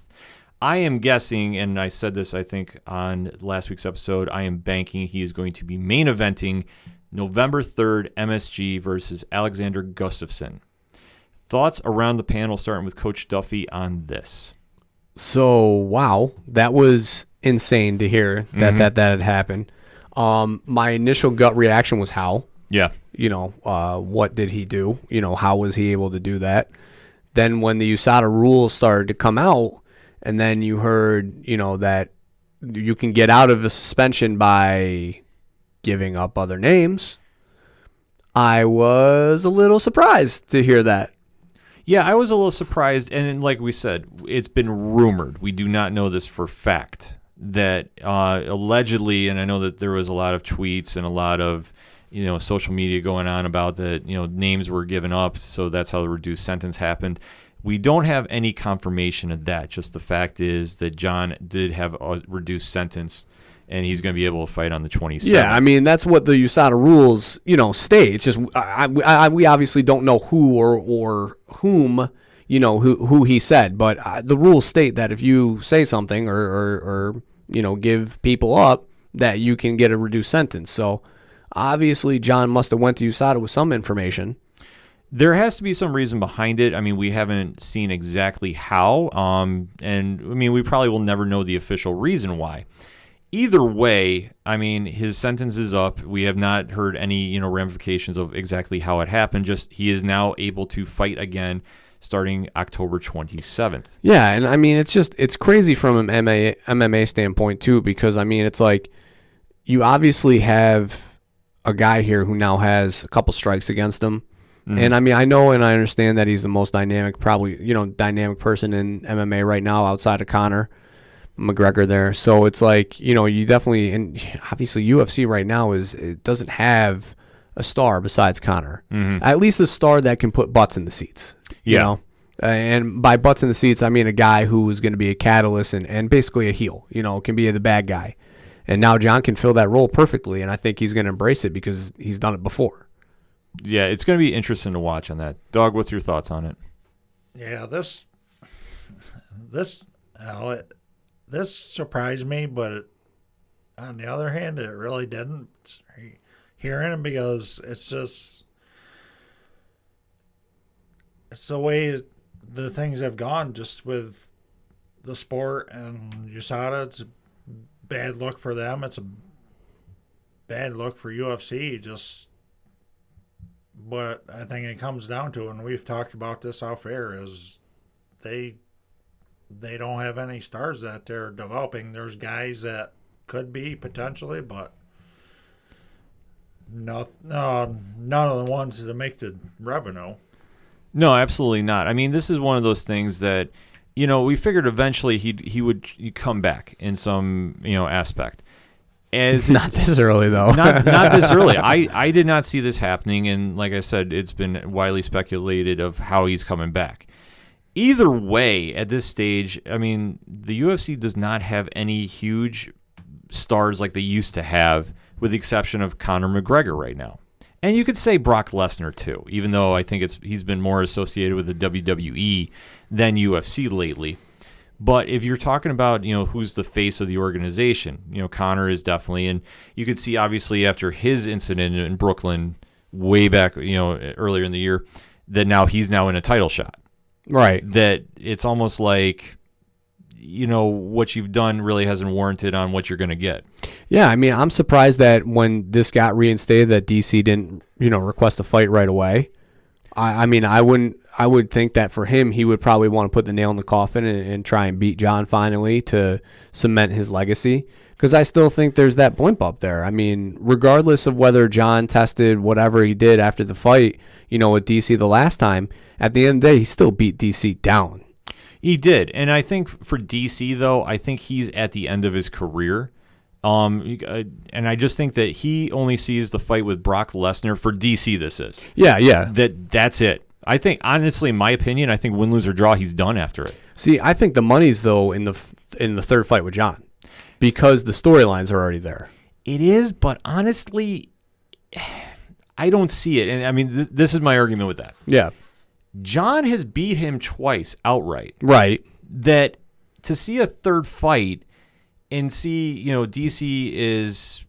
A: I am guessing, and I said this, I think, on last week's episode, I am banking he is going to be main eventing November 3rd, MSG versus Alexander Gustafsson. Thoughts around the panel, starting with Coach Duffy on this?
B: So, wow, that was insane to hear that that had happened. My initial gut reaction was how.
A: Yeah.
B: What did he do? How was he able to do that? Then when the USADA rules started to come out, and then you heard, that you can get out of a suspension by giving up other names, I was a little surprised to hear that.
A: Yeah, I was a little surprised, and like we said, it's been rumored. We do not know this for fact, that allegedly, and I know that there was a lot of tweets and a lot of social media going on about that, names were given up, so that's how the reduced sentence happened. We don't have any confirmation of that. Just the fact is that John did have a reduced sentence, and he's going to be able to fight on the 27th.
B: Yeah, I mean, that's what the USADA rules, state. It's just we obviously don't know who or whom, who he said. But the rules state that if you say something or give people up, that you can get a reduced sentence. So obviously John must have went to USADA with some information.
A: There has to be some reason behind it. I mean, we haven't seen exactly how, and I mean, we probably will never know the official reason why. Either way, I mean, his sentence is up. We have not heard any, ramifications of exactly how it happened. Just he is now able to fight again starting October 27th.
B: Yeah, and I mean, it's crazy from an MMA standpoint too, because I mean, it's like you obviously have a guy here who now has a couple strikes against him. And I mean, I know and I understand that he's the most dynamic person in MMA right now outside of Conor McGregor there. So it's like, you definitely, and obviously UFC right now it doesn't have a star besides Conor. At least a star that can put butts in the seats. And by butts in the seats, I mean a guy who is going to be a catalyst and basically a heel, can be the bad guy. And now John can fill that role perfectly, and I think he's going to embrace it because he's done it before.
A: Yeah, it's going to be interesting to watch on that. Dog, what's your thoughts on it?
C: Yeah, this surprised me, but on the other hand, it really didn't. Hearing him, because it's the way the things have gone just with the sport and USADA. It's a bad look for them. It's a bad look for UFC. But I think it comes down to, and we've talked about this off air, is they don't have any stars that they're developing. There's guys that could be potentially, but none of the ones that make the revenue.
A: No, absolutely not. I mean, this is one of those things that, we figured eventually he'd come back in some, aspect.
B: Not this early, though.
A: not this early. I did not see this happening, and like I said, it's been widely speculated of how he's coming back. Either way, at this stage, I mean, the UFC does not have any huge stars like they used to have, with the exception of Conor McGregor right now. And you could say Brock Lesnar too, even though I think he's been more associated with the WWE than UFC lately. But if you're talking about, who's the face of the organization, Conor is definitely, and you could see obviously after his incident in Brooklyn way back, earlier in the year, that now he's in a title shot.
B: Right.
A: That it's almost like, what you've done really hasn't warranted on what you're going to get.
B: Yeah, I mean, I'm surprised that when this got reinstated that DC didn't, request a fight right away. I would think that for him, he would probably want to put the nail in the coffin and try and beat John finally to cement his legacy. Because I still think there's that blimp up there. I mean, regardless of whether John tested whatever he did after the fight, with DC the last time, at the end of the day, he still beat DC down.
A: He did. And I think for DC, though, I think he's at the end of his career. And I just think that he only sees the fight with Brock Lesnar. For DC, this is.
B: Yeah.
A: That's it. I think, honestly, in my opinion, I think win, lose, or draw, he's done after it.
B: See, I think the money's, though, in the third fight with John. Because the storylines are already there.
A: It is, but honestly, I don't see it. And, I mean, this is my argument with that.
B: Yeah.
A: John has beat him twice outright.
B: Right.
A: That to see a third fight and see, DC is,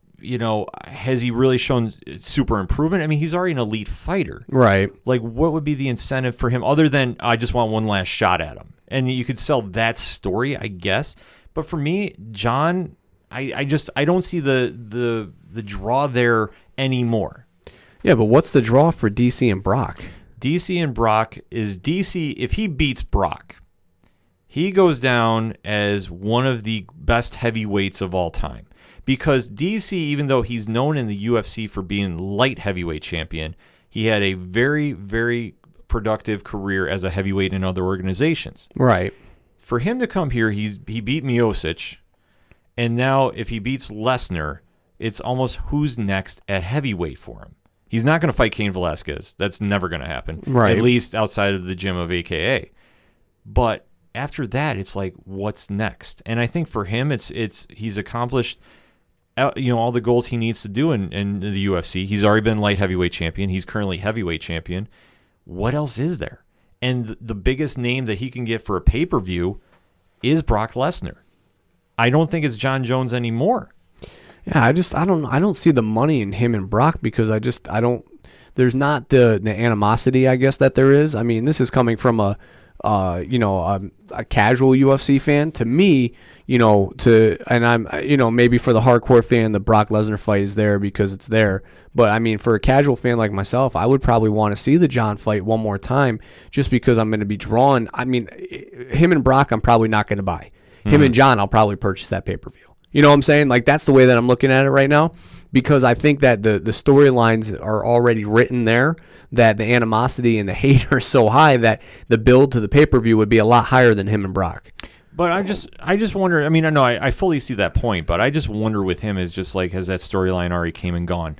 A: has he really shown super improvement? I mean, he's already an elite fighter.
B: Right.
A: Like, what would be the incentive for him other than I just want one last shot at him? And you could sell that story, I guess. But for me, John, I don't see the draw there anymore.
B: Yeah, but what's the draw for DC and Brock?
A: DC and Brock is DC, if he beats Brock, he goes down as one of the best heavyweights of all time. Because DC, even though he's known in the UFC for being light heavyweight champion, he had a very, very productive career as a heavyweight in other organizations.
B: Right.
A: For him to come here, he beat Miocic, and now if he beats Lesnar, it's almost who's next at heavyweight for him. He's not going to fight Cain Velasquez. That's never going to happen,
B: right? At
A: least outside of the gym of AKA. But after that, it's like, what's next? And I think for him, it's he's accomplished, all the goals he needs to do in the UFC. He's already been light heavyweight champion. He's currently heavyweight champion. What else is there? And the biggest name that he can get for a pay-per-view is Brock Lesnar. I don't think it's John Jones anymore.
B: Yeah, I don't see the money in him and Brock because there's not the animosity, I guess, that there is. I mean, this is coming from a casual UFC fan. To me, and I'm, maybe for the hardcore fan, the Brock Lesnar fight is there because it's there. But I mean, for a casual fan like myself, I would probably want to see the John fight one more time just because I'm going to be drawn. I mean, him and Brock, I'm probably not going to buy. Him and John, I'll probably purchase that pay-per-view. You know what I'm saying? Like, that's the way that I'm looking at it right now because I think that the storylines are already written there, that the animosity and the hate are so high that the build to the pay-per-view would be a lot higher than him and Brock.
A: But I just wonder, I mean, I know I fully see that point, but I just wonder with him is just like, has that storyline already came and gone?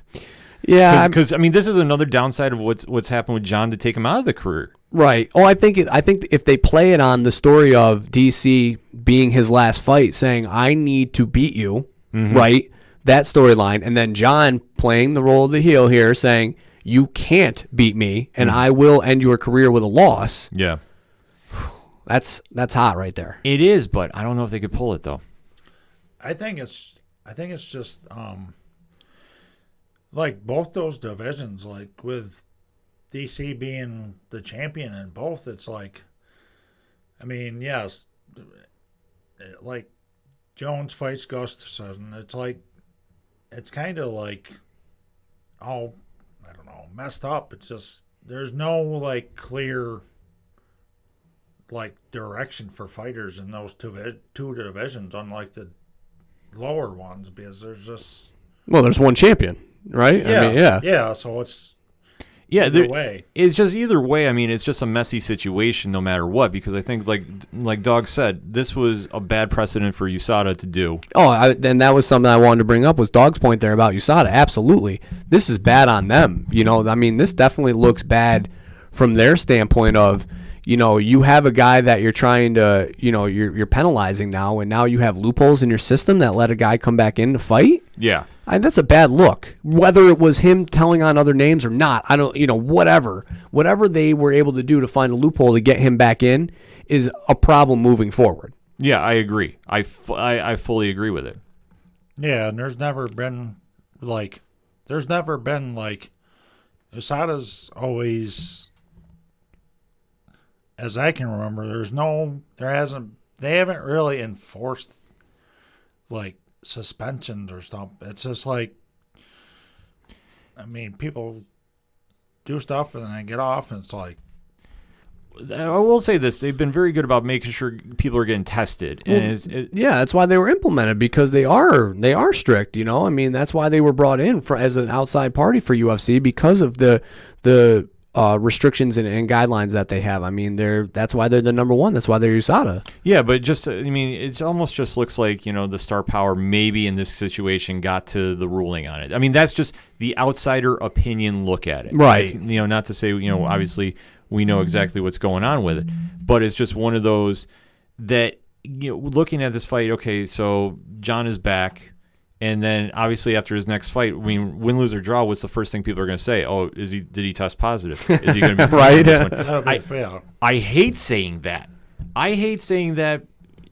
B: Yeah.
A: Because, I mean, this is another downside of what's happened with John to take him out of the career.
B: Right. Oh, I think if they play it on the story of DC being his last fight, saying, I need to beat you, right, that storyline, and then John playing the role of the heel here saying, you can't beat me, and I will end your career with a loss.
A: Yeah.
B: That's hot right there.
A: It is, but I don't know if they could pull it, though.
C: I think it's just like both those divisions, like with DC being the champion in both, it's like, I mean, yes, like Jones fights Gustafsson. It's like, it's kind of like, oh, I don't know, messed up. It's just, there's no like clear like direction for fighters in those two divisions, unlike the lower ones, because there's just,
B: well, there's one champion, right?
C: Yeah,
B: I mean,
C: yeah. So it's
A: either
C: way.
A: It's just either way. I mean, it's just a messy situation no matter what. Because I think, like Dog said, this was a bad precedent for USADA to do.
B: Oh, and that was something I wanted to bring up was Dog's point there about USADA. Absolutely, this is bad on them. I mean, this definitely looks bad from their standpoint of, you have a guy that you're trying to, you're penalizing now, and now you have loopholes in your system that let a guy come back in to fight.
A: Yeah.
B: That's a bad look. Whether it was him telling on other names or not, I don't, whatever they were able to do to find a loophole to get him back in is a problem moving forward.
A: Yeah, I agree. I fully agree with it.
C: Yeah, and there's never been USADA's always, as I can remember, they haven't really enforced like suspensions or stuff. It's just like, I mean, people do stuff and then they get off, and it's like,
A: I will say this: they've been very good about making sure people are getting tested. And
B: yeah, that's why they were implemented, because they are strict. That's why they were brought in as an outside party for UFC, because of the restrictions and guidelines that they have. That's why they're the number one. That's why they're USADA.
A: Yeah, but it almost just looks like, the star power maybe in this situation got to the ruling on it. That's just the outsider opinion look at it.
B: Right.
A: It's, not to say, obviously we know exactly what's going on with it, but it's just one of those that, looking at this fight, okay, so John is back. And then obviously after his next fight, win, lose, or draw, what's the first thing people are going to say? Oh, did he test positive? Is he going to be
B: right?
C: that'll be fair.
A: I hate saying that. I hate saying that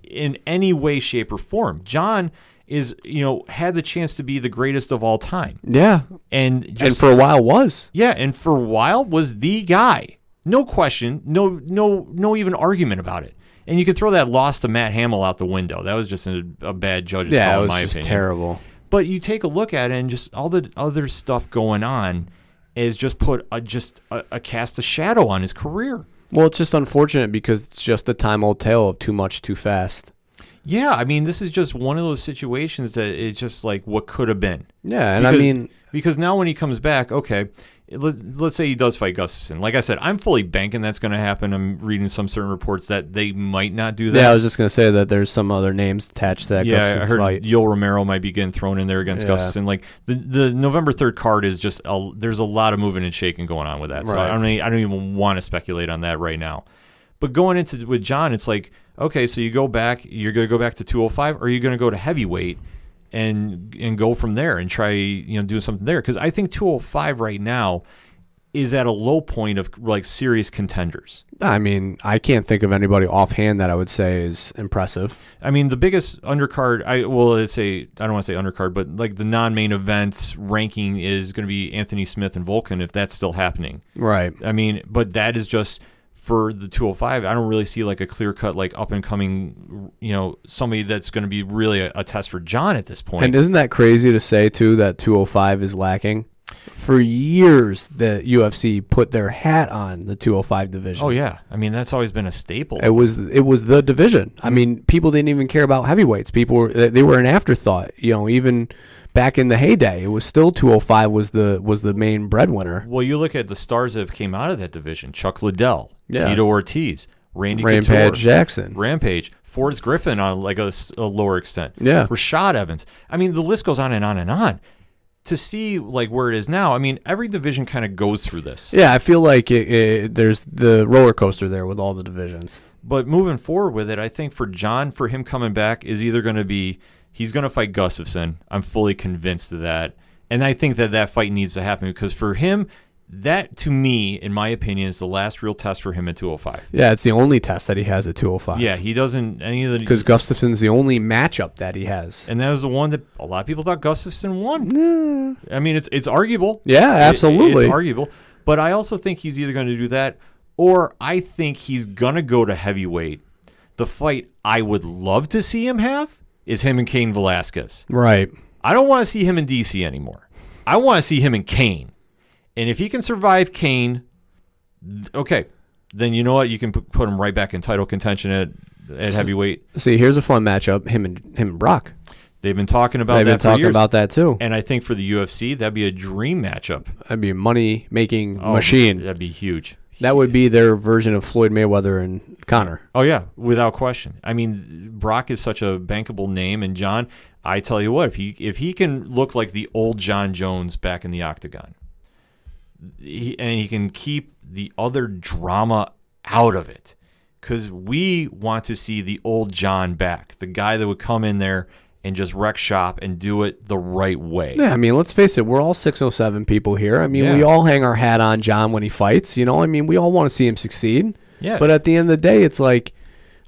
A: in any way, shape, or form. John is, had the chance to be the greatest of all time.
B: Yeah.
A: And
B: for a while was.
A: Yeah, and for a while was the guy. No question, no even argument about it. And you could throw that loss to Matt Hamill out the window. That was just a bad judge's call, in my opinion. Yeah, it was just
B: terrible.
A: But you take a look at it, and just all the other stuff going on is just put a cast of shadow on his career.
B: Well, it's just unfortunate because it's just the time-old tale of too much too fast.
A: Yeah, this is just one of those situations that it's just like what could have been.
B: Yeah, and
A: because now when he comes back, okay, let's say he does fight Gustafsson. Like I said, I'm fully banking that's going to happen. I'm reading some certain reports that they might not do that.
B: Yeah, I was just going to say that there's some other names attached to that Gustafsson
A: I heard
B: fight.
A: Yoel Romero might be getting thrown in there against Gustafsson. Like the November 3rd card is just there's a lot of moving and shaking going on with that. So
B: right.
A: I don't even want to speculate on that right now. But going into with John, it's like, okay, so you're going to go back to 205, or are you going to go to heavyweight and go from there and try do something there? Because I think 205 right now is at a low point of like serious contenders.
B: I can't think of anybody offhand that I would say is impressive.
A: The biggest undercard, I don't want to say undercard, but like the non-main events ranking is going to be Anthony Smith and Volkan, if that's still happening.
B: Right.
A: But that is just for the 205. I don't really see like a clear-cut, like up-and-coming, somebody that's going to be really a test for John at this point.
B: And isn't that crazy to say, too, that 205 is lacking? For years, the UFC put their hat on the 205 division.
A: Oh, yeah. That's always been a staple.
B: It was the division. People didn't even care about heavyweights. They were an afterthought. Even back in the heyday, it was still 205 was the main breadwinner.
A: Well, you look at the stars that have came out of that division: Chuck Liddell, Tito Ortiz, Randy Couture,
B: Rampage Jackson,
A: Forrest Griffin on like a lower extent, Rashad Evans. The list goes on and on and on. To see like where it is now, every division kind of goes through this.
B: Yeah, I feel like there's the roller coaster there with all the divisions.
A: But moving forward with it, I think for John, for him coming back is either going to be he's going to fight Gustafsson. I'm fully convinced of that. And I think that fight needs to happen because for him, that to me, in my opinion, is the last real test for him at 205.
B: Yeah, it's the only test that he has at 205.
A: Yeah, he doesn't any of the
B: because Gustafsson's the only matchup that he has,
A: and that was the one that a lot of people thought Gustafsson won. Yeah. It's arguable.
B: Yeah, absolutely,
A: it's arguable. But I also think he's either going to do that, or I think he's going to go to heavyweight. The fight I would love to see him have is him and Cain Velasquez.
B: Right.
A: I don't want to see him in DC anymore. I want to see him in Cain. And if he can survive Cain, okay, then you know what? You can put him right back in title contention at heavyweight.
B: See, here's a fun matchup: him and Brock.
A: They've been talking about that for years.
B: They've been talking about that too.
A: And I think for the UFC, that'd be a dream matchup.
B: That'd be a money-making machine.
A: That'd be huge.
B: That would be their version of Floyd Mayweather and Conor.
A: Oh yeah, without question. Brock is such a bankable name, and John, I tell you what, if he can look like the old John Jones back in the octagon. And he can keep the other drama out of it, because we want to see the old John back, the guy that would come in there and just wreck shop and do it the right way.
B: Yeah, I mean, let's face it, we're all 607 people here. I mean,
A: Yeah.
B: we all hang our hat on John when he fights, you know? I mean, we all want to see him succeed.
A: Yeah.
B: But at the end of the day, it's like,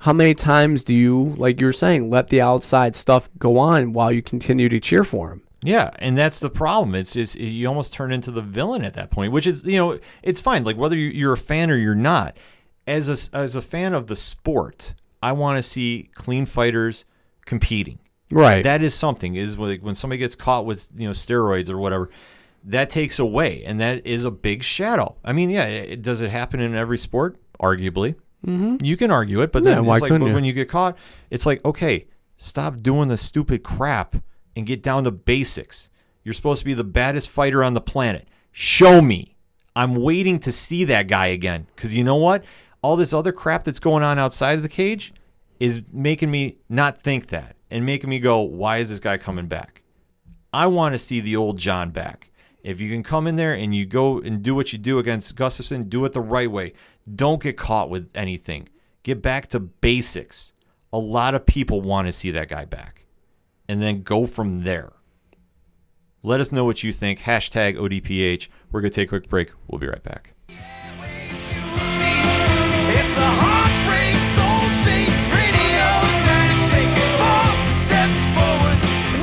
B: how many times do you, like you were saying, let the outside stuff go on while you continue to cheer for him?
A: Yeah, and that's the problem. It's just you almost turn into the villain at that point, which is, you know, it's fine. Like whether you're a fan or you're not. As a fan of the sport, I want to see clean fighters competing.
B: Right.
A: That is something. Is like when somebody gets caught with, you know, steroids or whatever, that takes away, and that is a big shadow. I mean, yeah, does it happen in every sport? Arguably, you can argue it, but then
B: why
A: it's like
B: couldn't you?
A: when you get caught, it's like, okay, stop doing the stupid crap and get down to basics. You're supposed to be the baddest fighter on the planet. Show me. I'm waiting to see that guy again, because you know what? All this other crap that's going on outside of the cage is making me not think that and making me go, why is this guy coming back? I want to see the old John back. If you can come in there and you go and do what you do against Gustafsson, do it the right way. Don't get caught with anything. Get back to basics. A lot of people want to see that guy back. And then go from there. Let us know what you think. Hashtag ODPH. We're going to take a quick break. We'll be right back.
E: It's a heartbreak, soul-shaped radio attack. Taking 4 steps forward,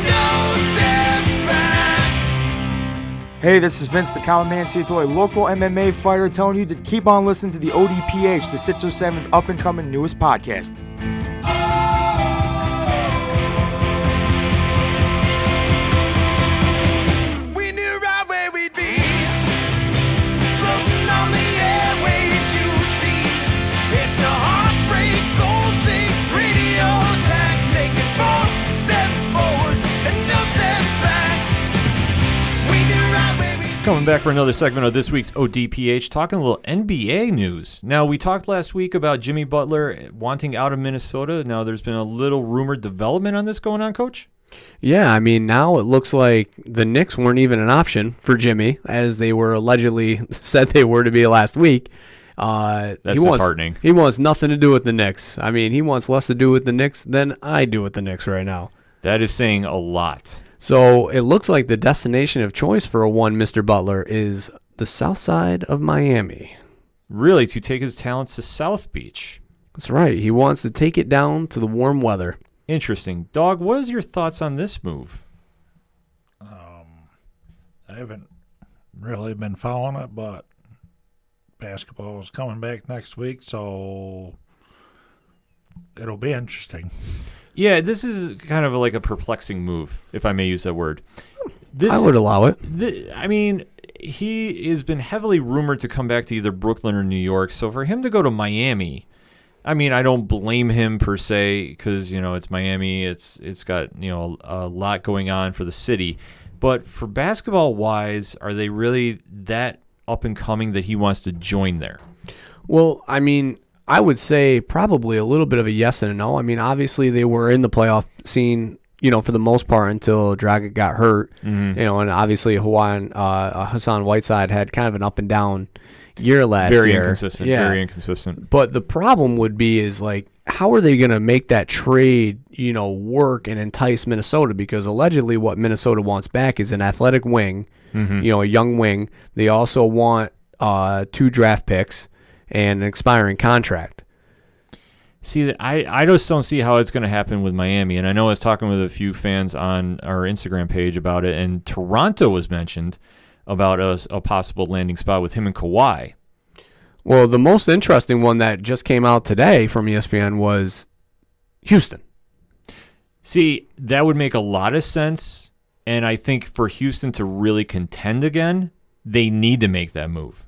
E: no steps back.
G: Hey, this is Vince the Common Man Ciatoy, local MMA fighter, telling you to keep on listening to the ODPH, the 607's up-and-coming newest podcast.
E: We knew right where we'd be, floating on the airwaves, you see. It's a heartbreak, soul-shaped radio attack. Taking 4 steps forward and no steps back. We knew right where we'd be.
A: Coming back for another segment of this week's ODPH, talking a little NBA news. Now, we talked last week about Jimmy Butler wanting out of Minnesota. Now, there's been a little rumored development on this going on, Coach?
B: Yeah, I mean, now it looks like the Knicks weren't even an option for Jimmy, as they were allegedly said they were to be last week.
A: That's
B: he wants,
A: disheartening.
B: He wants nothing to do with the Knicks. I mean, he wants less to do with the Knicks than I do with the Knicks right now.
A: That is saying a lot.
B: So it looks like the destination of choice for a one Mr. Butler is the south side of Miami.
A: Really, to take his talents to South Beach.
B: That's right. He wants to take it down to the warm weather.
A: Interesting. Dog, what is your thoughts on this move?
C: I haven't really been following it, but basketball is coming back next week, so it'll be interesting.
A: Yeah, this is kind of like a perplexing move, if I may use that word. This,
B: I would allow it.
A: I mean, he has been heavily rumored to come back to either Brooklyn or New York, so for him to go to Miami, I mean, I don't blame him per se because, you know, it's Miami. It's got, you know, a lot going on for the city. But for basketball-wise, are they really that up-and-coming that he wants to join there?
B: Well, I mean, I would say probably a little bit of a yes and a no. I mean, obviously they were in the playoff scene, you know, for the most part until Dragic got hurt.
A: Mm-hmm.
B: You know, and obviously Hassan Whiteside had kind of an up-and-down year last
A: Very
B: year.
A: inconsistent.
B: Yeah.
A: Very inconsistent.
B: But the problem would be is, like, how are they going to make that trade, you know, work and entice Minnesota? Because allegedly what Minnesota wants back is an athletic wing, you know, a young wing. They also want 2 draft picks and an expiring contract.
A: See, I just don't see how it's going to happen with Miami. And I know I was talking with a few fans on our Instagram page about it, and Toronto was mentioned about a possible landing spot with him and Kawhi.
B: Well, the most interesting one that just came out today from ESPN was Houston.
A: See, that would make a lot of sense, and I think for Houston to really contend again, they need to make that move.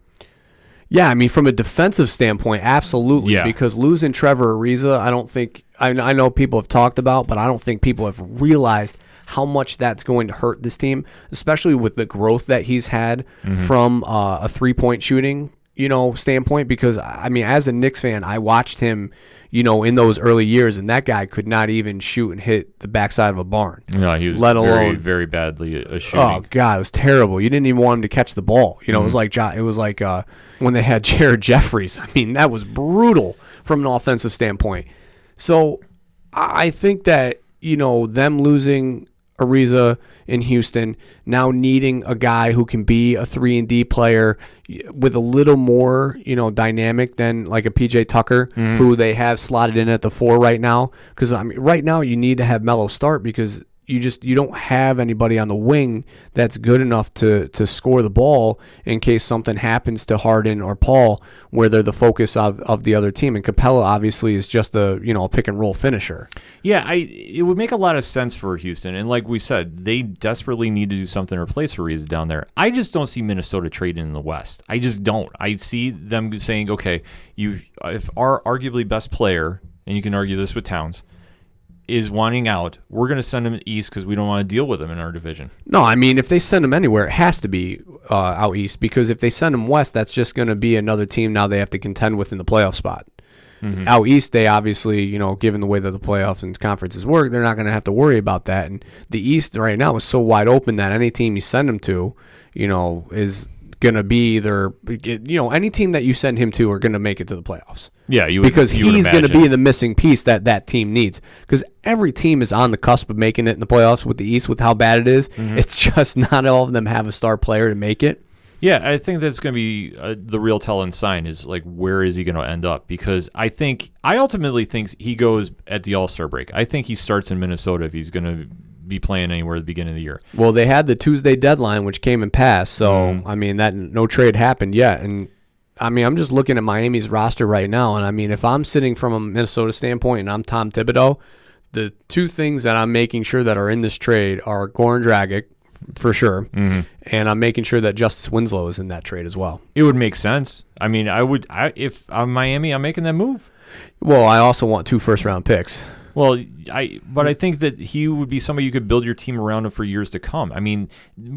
B: Yeah, I mean, from a defensive standpoint, absolutely.
A: Yeah.
B: Because losing Trevor Ariza, I don't think I know people have talked about, but I don't think people have realized how much that's going to hurt this team, especially with the growth that he's had from a 3-point shooting, you know, standpoint. Because I mean, as a Knicks fan, I watched him, in those early years, and that guy could not even shoot and hit the backside of a barn.
A: No, he was
B: let
A: very,
B: alone,
A: very badly shooting.
B: Oh God, it was terrible. You didn't even want him to catch the ball. It was like when they had Jared Jeffries. I mean, that was brutal from an offensive standpoint. So I think that them losing Ariza in Houston, now needing a guy who can be a 3-and-D player with a little more, dynamic than like a PJ Tucker, who they have slotted in at the 4 right now. Because right now you need to have Melo start because you don't have anybody on the wing that's good enough to score the ball in case something happens to Harden or Paul, where they're the focus of the other team. And Capella obviously is just a pick and roll finisher.
A: Yeah, it would make a lot of sense for Houston, and like we said, they desperately need to do something to replace Ariza down there. I just don't see Minnesota trading in the West. I just don't. I see them saying, okay, if our arguably best player, and you can argue this with Towns, is wanting out, we're going to send him east because we don't want to deal with him in our division.
B: No, I mean, if they send him anywhere, it has to be out east, because if they send him west, that's just going to be another team now they have to contend with in the playoff spot. Mm-hmm. Out east, they obviously, given the way that the playoffs and conferences work, they're not going to have to worry about that. And the east right now is so wide open that any team you send him to, is going to be either, any team that you send him to are going to make it to the playoffs.
A: Yeah,
B: because he's going to be the missing piece that team needs. Because every team is on the cusp of making it in the playoffs with the East, with how bad it is. Mm-hmm. It's just not all of them have a star player to make it.
A: Yeah, I think that's going to be the real telling sign is, like, where is he going to end up? Because I ultimately think he goes at the All-Star break. I think he starts in Minnesota if he's going to be playing anywhere at the beginning of the year.
B: Well, they had the Tuesday deadline, which came and passed. So, I mean, that no trade happened yet. And, I mean, I'm just looking at Miami's roster right now. And, I mean, if I'm sitting from a Minnesota standpoint and I'm Tom Thibodeau, the two things that I'm making sure that are in this trade are Goran Dragic, for sure, and I'm making sure that Justice Winslow is in that trade as well.
A: It would make sense. I mean, if I'm Miami, I'm making that move.
B: Well, I also want 2 first-round picks.
A: Well, but I think that he would be somebody you could build your team around him for years to come. I mean,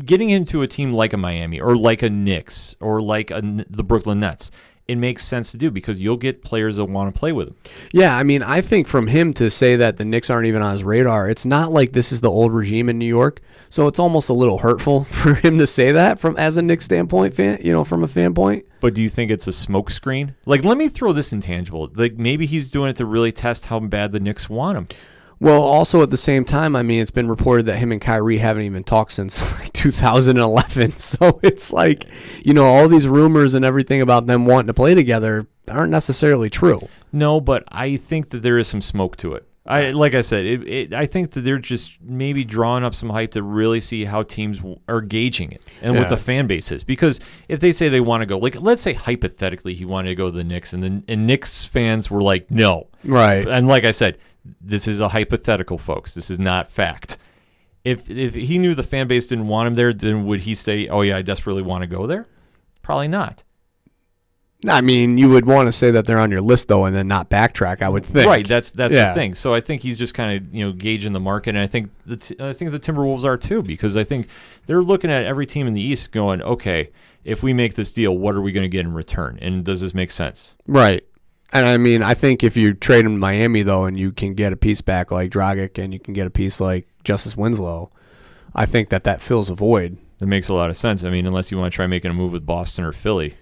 A: getting into a team like a Miami or like a Knicks or like the Brooklyn Nets, it makes sense to do because you'll get players that want to play with him. Yeah,
B: I mean, I think from him to say that the Knicks aren't even on his radar, it's not like this is the old regime in New York, so it's almost a little hurtful for him to say that from as a Knicks standpoint, from a fan point.
A: But do you think it's a smokescreen? Like, let me throw this intangible. Like, maybe he's doing it to really test how bad the Knicks want him.
B: Well, also at the same time, I mean, it's been reported that him and Kyrie haven't even talked since 2011. So it's like, all these rumors and everything about them wanting to play together aren't necessarily true.
A: No, but I think that there is some smoke to it. Like I said, I think that they're just maybe drawing up some hype to really see how teams are gauging it and what the fan base is. Because if they say they want to go, like, let's say hypothetically he wanted to go to the Knicks, and Knicks fans were like, no.
B: Right.
A: And like I said, this is a hypothetical, folks. This is not fact. If he knew the fan base didn't want him there, then would he say, oh, yeah, I desperately want to go there? Probably not.
B: I mean, you would want to say that they're on your list, though, and then not backtrack, I would think.
A: Right, that's the thing. So I think he's just kind of gauging the market, and I think the Timberwolves are too, because I think they're looking at every team in the East going, okay, if we make this deal, what are we going to get in return? And does this make sense?
B: Right. And, I mean, I think if you trade him to Miami, though, and you can get a piece back like Dragic and you can get a piece like Justice Winslow, I think that fills a void.
A: That makes a lot of sense. I mean, unless you want to try making a move with Boston or Philly,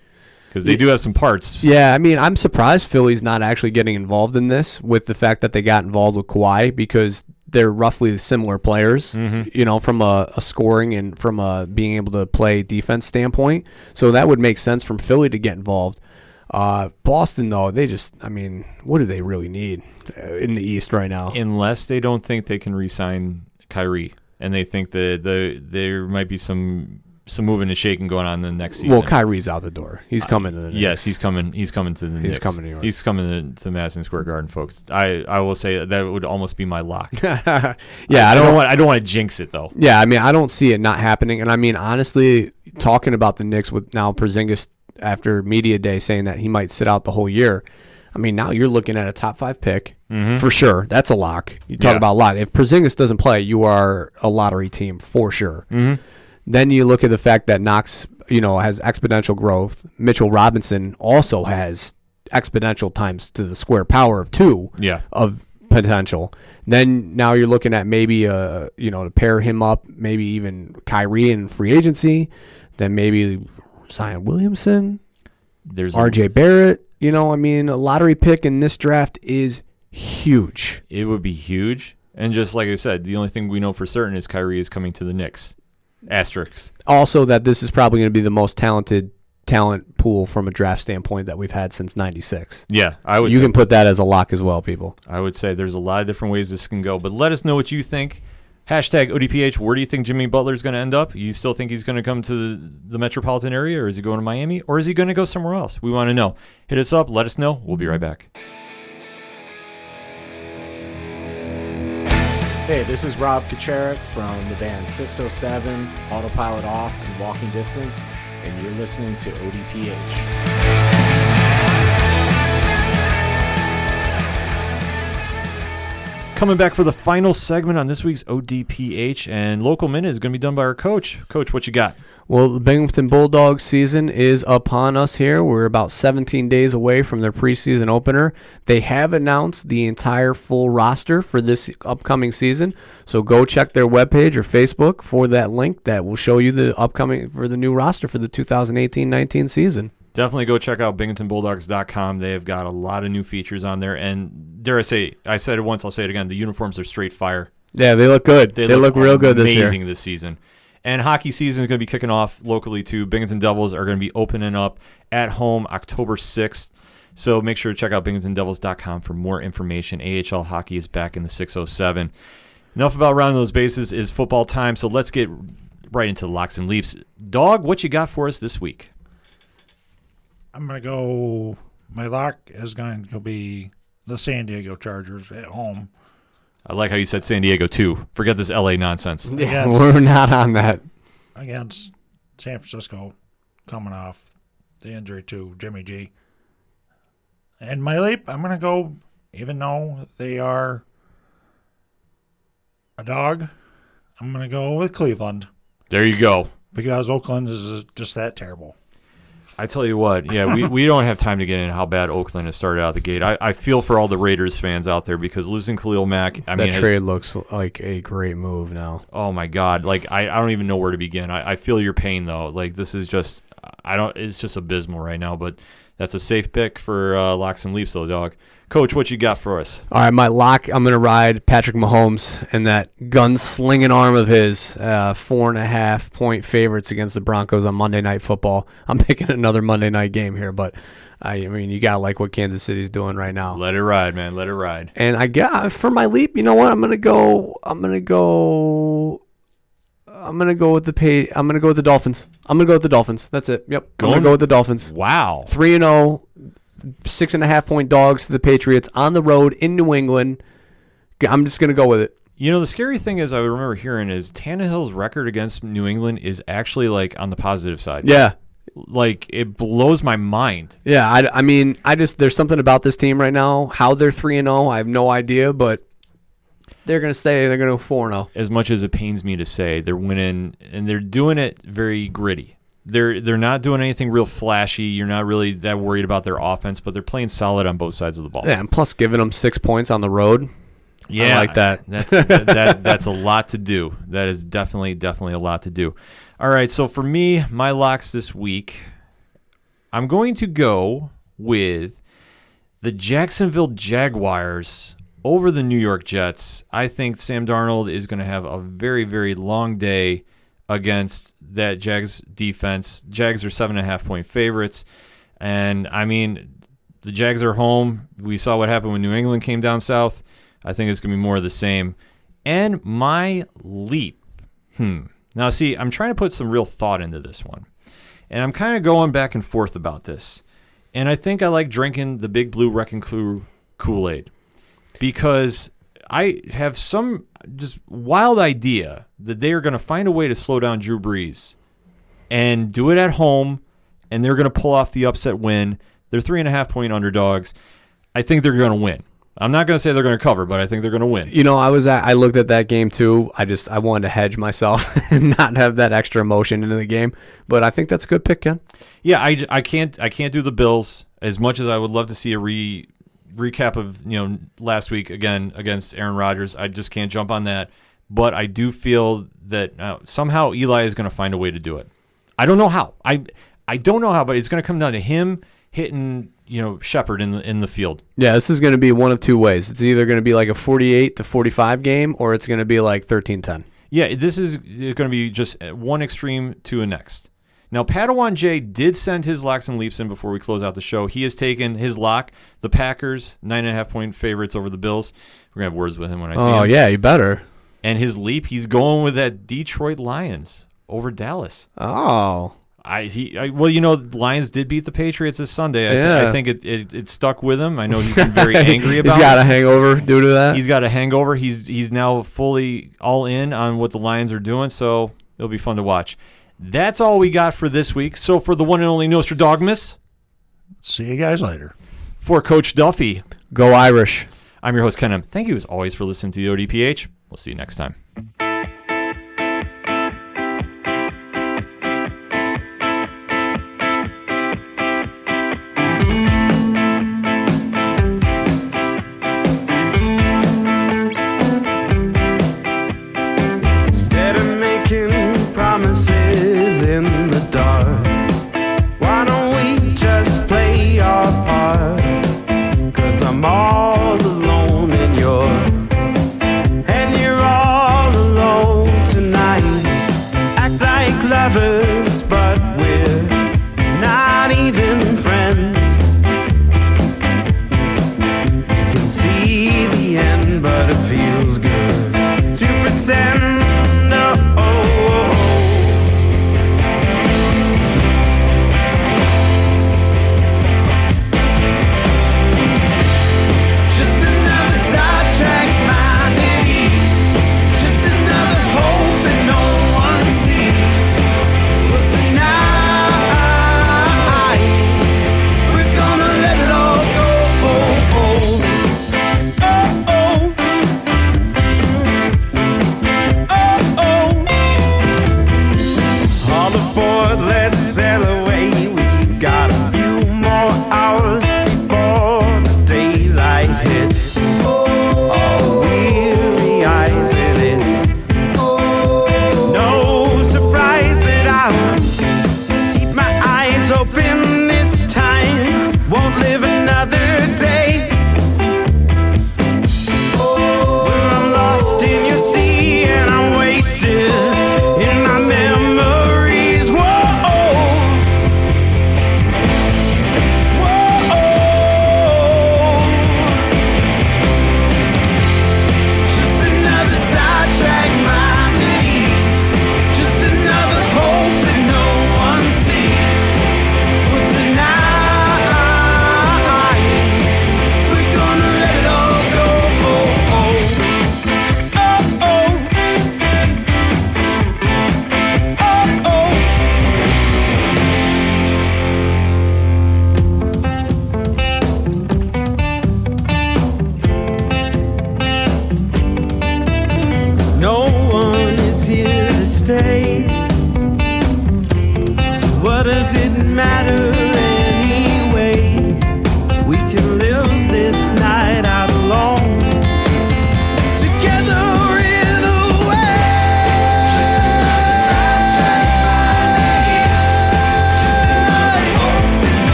A: because they do have some parts.
B: Yeah, I mean, I'm surprised Philly's not actually getting involved in this with the fact that they got involved with Kawhi, because they're roughly similar players, from a scoring and from a being able to play defense standpoint. So that would make sense from Philly to get involved. Boston, though, what do they really need in the East right now?
A: Unless they don't think they can re-sign Kyrie, and they think that there might be some moving and shaking going on in the next season.
B: Well, Kyrie's out the door. He's coming to the Knicks.
A: Yes, he's coming to the Knicks.
B: He's coming to New York.
A: He's coming to Madison Square Garden, folks. I will say that would almost be my lock.
B: Yeah,
A: I don't want to jinx it, though.
B: Yeah, I mean, I don't see it not happening. And I mean, honestly, talking about the Knicks with now Porzingis after media day saying that he might sit out the whole year, I mean, now you're looking at a top 5 pick for sure. That's a lock. You talk about a lock. If Porzingis doesn't play, you are a lottery team for sure. Then you look at the fact that Knox, has exponential growth. Mitchell Robinson also has exponential times to the square power of 2 of potential. Then now you're looking at maybe to pair him up, maybe even Kyrie in free agency, then maybe Zion Williamson,
A: There's
B: RJ Barrett. A lottery pick in this draft is huge.
A: It would be huge. And just like I said, the only thing we know for certain is Kyrie is coming to the Knicks. Asterisk.
B: Also, that this is probably going to be the most talent pool from a draft standpoint that we've had since '96.
A: Yeah, I would.
B: You can put that as a lock as well, people.
A: I would say there's a lot of different ways this can go, but let us know what you think. Hashtag ODPH. Where do you think Jimmy Butler is going to end up? You still think he's going to come to the metropolitan area, or is he going to Miami, or is he going to go somewhere else? We want to know. Hit us up. Let us know. We'll be right back.
H: Hey, this is Rob Kacharik from the band 607, Autopilot Off, and Walking Distance, and you're listening to ODPH.
A: Coming back for the final segment on this week's ODPH, and Local Minute is going to be done by our coach. Coach, what you got?
B: Well, the Binghamton Bulldogs season is upon us here. We're about 17 days away from their preseason opener. They have announced the entire full roster for this upcoming season, so go check their webpage or Facebook for that link that will show you the new roster for the 2018-19 season.
A: Definitely go check out BinghamtonBulldogs.com. They have got a lot of new features on there, and dare I say, I said it once, I'll say it again, the uniforms are straight fire.
B: Yeah, they look good. They look real good this year.
A: Amazing this season. And hockey season is going to be kicking off locally, too. Binghamton Devils are going to be opening up at home October 6th. So make sure to check out BinghamtonDevils.com for more information. AHL hockey is back in the 607. Enough about rounding those bases. Is football time, so let's get right into the locks and leaps. Dog, what you got for us this week?
C: I'm going to go, my lock is going to be the San Diego Chargers at home.
A: I like how you said San Diego, too. Forget this L.A. nonsense.
B: Yeah, we're not on that.
C: Against San Francisco, coming off the injury to Jimmy G. And my leap, I'm going to go, even though they are a dog, I'm going to go with Cleveland.
A: There you go.
C: Because Oakland is just that terrible.
A: I tell you what, yeah, we don't have time to get into how bad Oakland has started out the gate. I feel for all the Raiders fans out there because losing Khalil Mack,
B: that trade looks like a great move now.
A: Oh my God, like I don't even know where to begin. I feel your pain though. Like this is just it's just abysmal right now. But that's a safe pick for Locks and Leaps though, dog. Coach, what you got for us?
B: All right, my lock, I'm going to ride Patrick Mahomes and that gun-slinging arm of his, 4.5-point favorites against the Broncos on Monday Night Football. I'm picking another Monday night game here, but, I mean, you got to like what Kansas City's doing right now.
A: Let it ride, man. Let it ride.
B: And I got, for my leap, you know what? I'm going to go with the Dolphins. I'm going to go with the Dolphins. That's it. Yep. I'm going to go with the Dolphins.
A: Wow.
B: 3-0. 6.5-point dogs to the Patriots on the road in New England. I'm just going to go with it.
A: You know, the scary thing is I remember hearing is Tannehill's record against New England is actually like on the positive side.
B: Yeah.
A: Like it blows my mind.
B: Yeah, I mean, there's something about this team right now. How they're 3-0, I have no idea, but they're going to go 4-0.
A: As much as it pains me to say, they're winning and they're doing it very gritty. They're not doing anything real flashy. You're not really that worried about their offense, but they're playing solid on both sides of the ball.
B: Yeah, and plus giving them 6 points on the road.
A: Yeah,
B: I like that.
A: That's a lot to do. That is definitely a lot to do. All right, so for me, my locks this week, I'm going to go with the Jacksonville Jaguars over the New York Jets. I think Sam Darnold is going to have a very, very long day against that Jags defense. Jags are 7.5-point favorites. And, I mean, the Jags are home. We saw what happened when New England came down south. I think it's going to be more of the same. And my leap. Now, see, I'm trying to put some real thought into this one. And I'm kind of going back and forth about this. And I think I like drinking the Big Blue Wrecking Crew Kool-Aid. Because I have some just wild idea that they are going to find a way to slow down Drew Brees and do it at home, and they're going to pull off the upset win. They're 3.5-point underdogs. I think they're going to win. I'm not going to say they're going to cover, but I think they're going to win.
B: You know, I looked at that game too. I wanted to hedge myself and not have that extra emotion into the game, but I think that's a good pick, Ken.
A: Yeah, I can't do the Bills. as much as I would love to see a recap of last week again against Aaron Rodgers, I just can't jump on that. But I do feel that somehow Eli is going to find a way to do it. I don't know how. I don't know how, but it's going to come down to him hitting Shepard in the field.
B: Yeah, this is going to be one of two ways. It's either going to be like a 48-45 game, or it's going to be like 13-10.
A: Yeah, this is going to be just one extreme to the next. Now, Padawan J did send his locks and leaps in before we close out the show. He has taken his lock, the Packers, 9.5-point favorites over the Bills. We're going to have words with him when I see him.
B: Oh, yeah, you better.
A: And his leap, he's going with that Detroit Lions over Dallas.
B: Oh.
A: Lions did beat the Patriots this Sunday. I think it stuck with him. I know he's been very angry about it.
B: He's got a hangover due to that.
A: He's got a hangover. He's now fully all in on what the Lions are doing, so it'll be fun to watch. That's all we got for this week. So for the one and only NostraDAWGmous,
C: see you guys later.
A: For Coach Duffy,
B: go Irish.
A: I'm your host, Ken M. Thank you as always for listening to the ODPH. We'll see you next time.